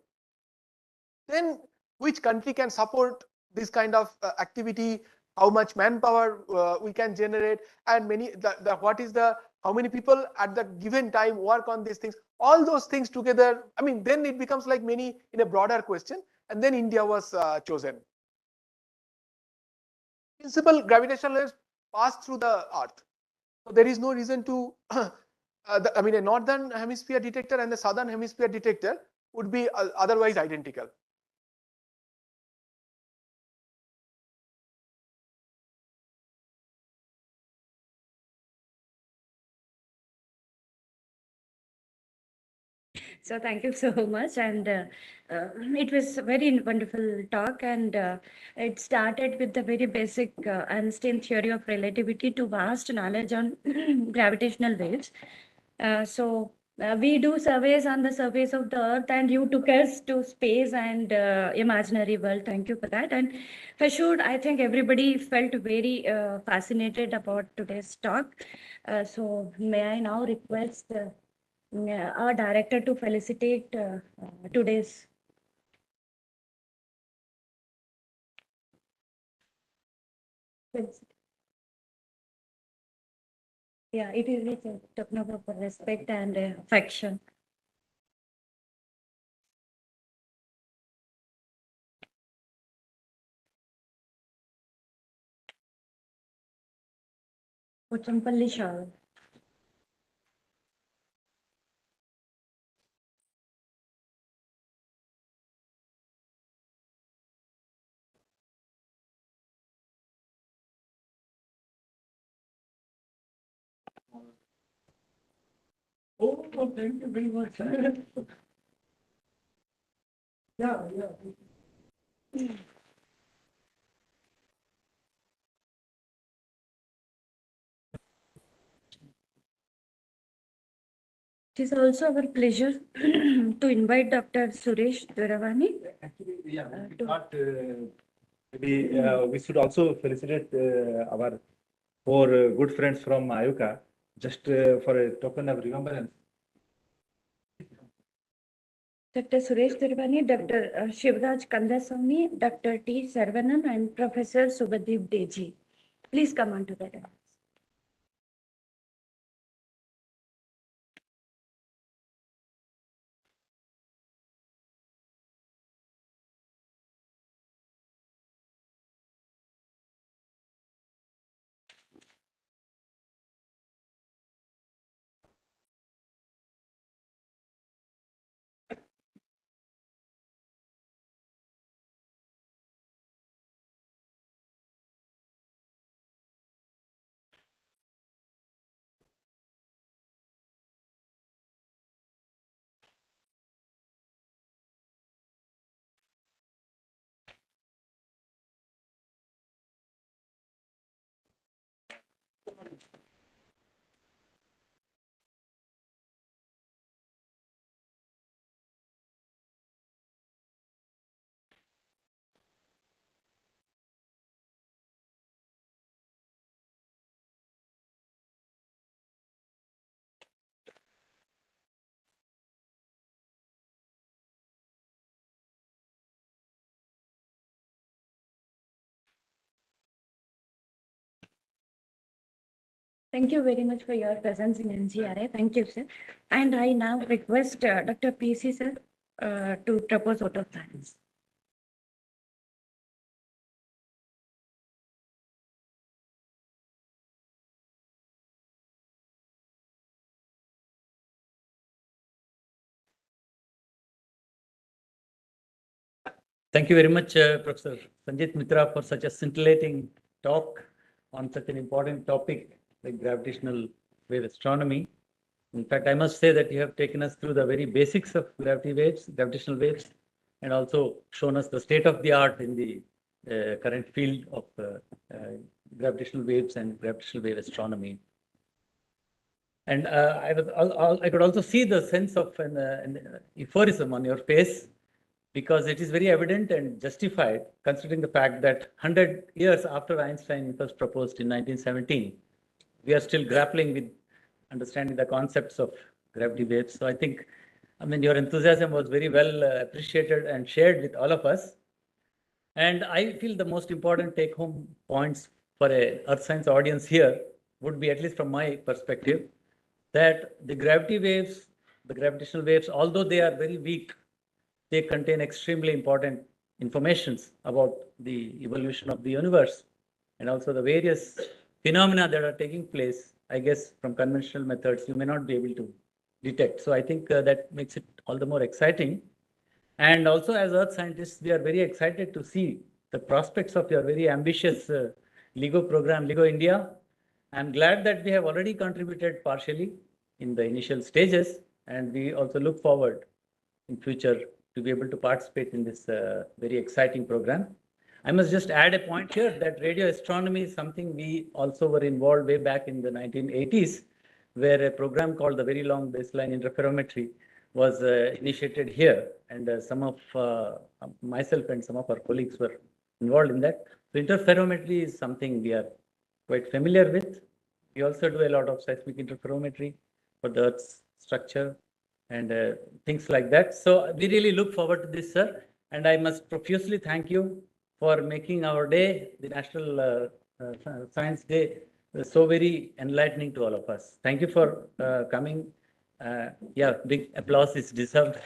Speaker 4: Then which country can support this kind of activity, how much manpower we can generate, and what is the how many people at the given time work on these things, all those things together. I mean, then it becomes like many in a broader question, and then India was chosen. Principal gravitational waves pass through the earth, so there is no reason to I mean, a northern hemisphere detector and the southern hemisphere detector would be otherwise identical.
Speaker 1: So thank you so much, and it was a very wonderful talk, and it started with the very basic Einstein theory of relativity to vast knowledge on gravitational waves. We do surveys on the surface of the earth, and you took us to space and imaginary world. Thank you for that. And for sure, I think everybody felt very fascinated about today's talk. So may I now request our director to felicitate today's. Yeah, it is a talking about respect and affection. Pochampalli Shah. Oh, thank you very much. Yeah, yeah. It is also our pleasure to invite Dr. Suresh Duravani.
Speaker 2: Actually, yeah, maybe we should also felicitate our 4 good friends from Ayuka, just for a token of remembrance.
Speaker 1: Dr. Suresh Duravani, Dr. Shivraj Kandaswamy, Dr. T. Sarvanan, and Professor Subhadeep Deji. Please come on to the dais. Thank you very much for your presence in NGRI. Thank you, sir. And I now request Dr. PC, sir, to propose vote of thanks.
Speaker 8: Thank you very much, Professor Sanjit Mitra, for such a scintillating talk on such an important topic like gravitational wave astronomy. In fact, I must say that you have taken us through the very basics of gravitational waves, and also shown us the state of the art in the current field of gravitational waves and gravitational wave astronomy. And I could also see the sense of an euphorism on your face, because it is very evident and justified, considering the fact that 100 years after Einstein first proposed in 1917, we are still grappling with understanding the concepts of gravity waves. So I think, your enthusiasm was very well appreciated and shared with all of us. And I feel the most important take-home points for a earth science audience here would be, at least from my perspective, that the gravitational waves, although they are very weak, they contain extremely important informations about the evolution of the universe and also the various phenomena that are taking place. I guess from conventional methods, you may not be able to detect. So I think that makes it all the more exciting. And also, as earth scientists, we are very excited to see the prospects of your very ambitious LIGO program, LIGO India. I'm glad that we have already contributed partially in the initial stages, and we also look forward in future to be able to participate in this very exciting program. I must just add a point here that radio astronomy is something we also were involved way back in the 1980s, where a program called the Very Long Baseline Interferometry was initiated here, and some of myself and some of our colleagues were involved in that. So interferometry is something we are quite familiar with. We also do a lot of seismic interferometry for the Earth's structure and things like that. So we really look forward to this, sir. And I must profusely thank you for making our day, the National Science Day, so very enlightening to all of us. Thank you for coming. Yeah, big applause is deserved.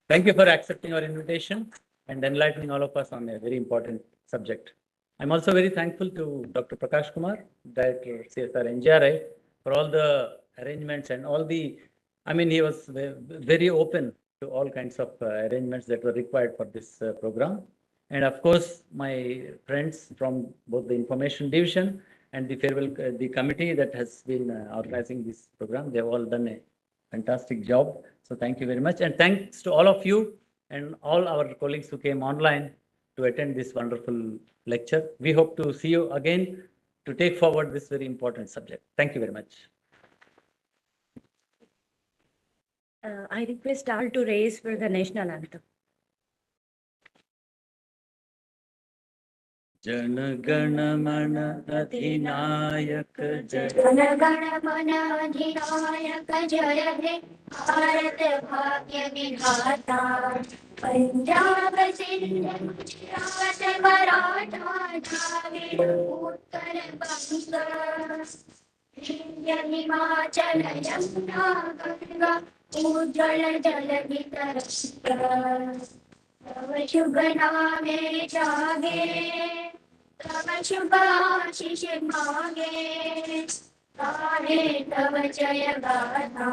Speaker 8: Thank you for accepting our invitation and enlightening all of us on a very important subject. I'm also very thankful to Dr. Prakash Kumar, Director CSIR-NGRI, for all the arrangements and all the, he was very open to all kinds of arrangements that were required for this program. And of course, my friends from both the information division and the farewell, the committee that has been organizing this program, they have all done a fantastic job. So thank you very much. And thanks to all of you and all our colleagues who came online to attend this wonderful lecture. We hope to see you again to take forward this very important subject. Thank you very much.
Speaker 1: I request all to raise for the national anthem.
Speaker 8: Jana Gana मन अधिनायक जय
Speaker 9: जन गण मन अधिनायक जय हे भारत भाग्य विधाता पंजाब सिंध गुजरात मराठा द्राविड़ उत्तर बंग विंध्य हिमाचल यमुना गंगा उज्जवल जल वितरंगा तव शुभ नामे जागे तव शुभ आशीष मांगे गाहे तव जय गाथा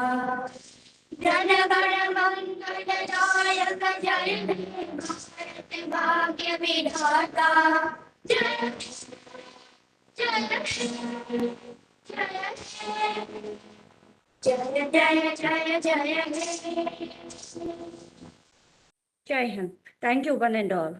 Speaker 9: जन गण मंगल दायक जय हे भारत भाग्य विधाता जय जय जय जय जय जय जय
Speaker 1: Jai Hind. Thank you, one and all.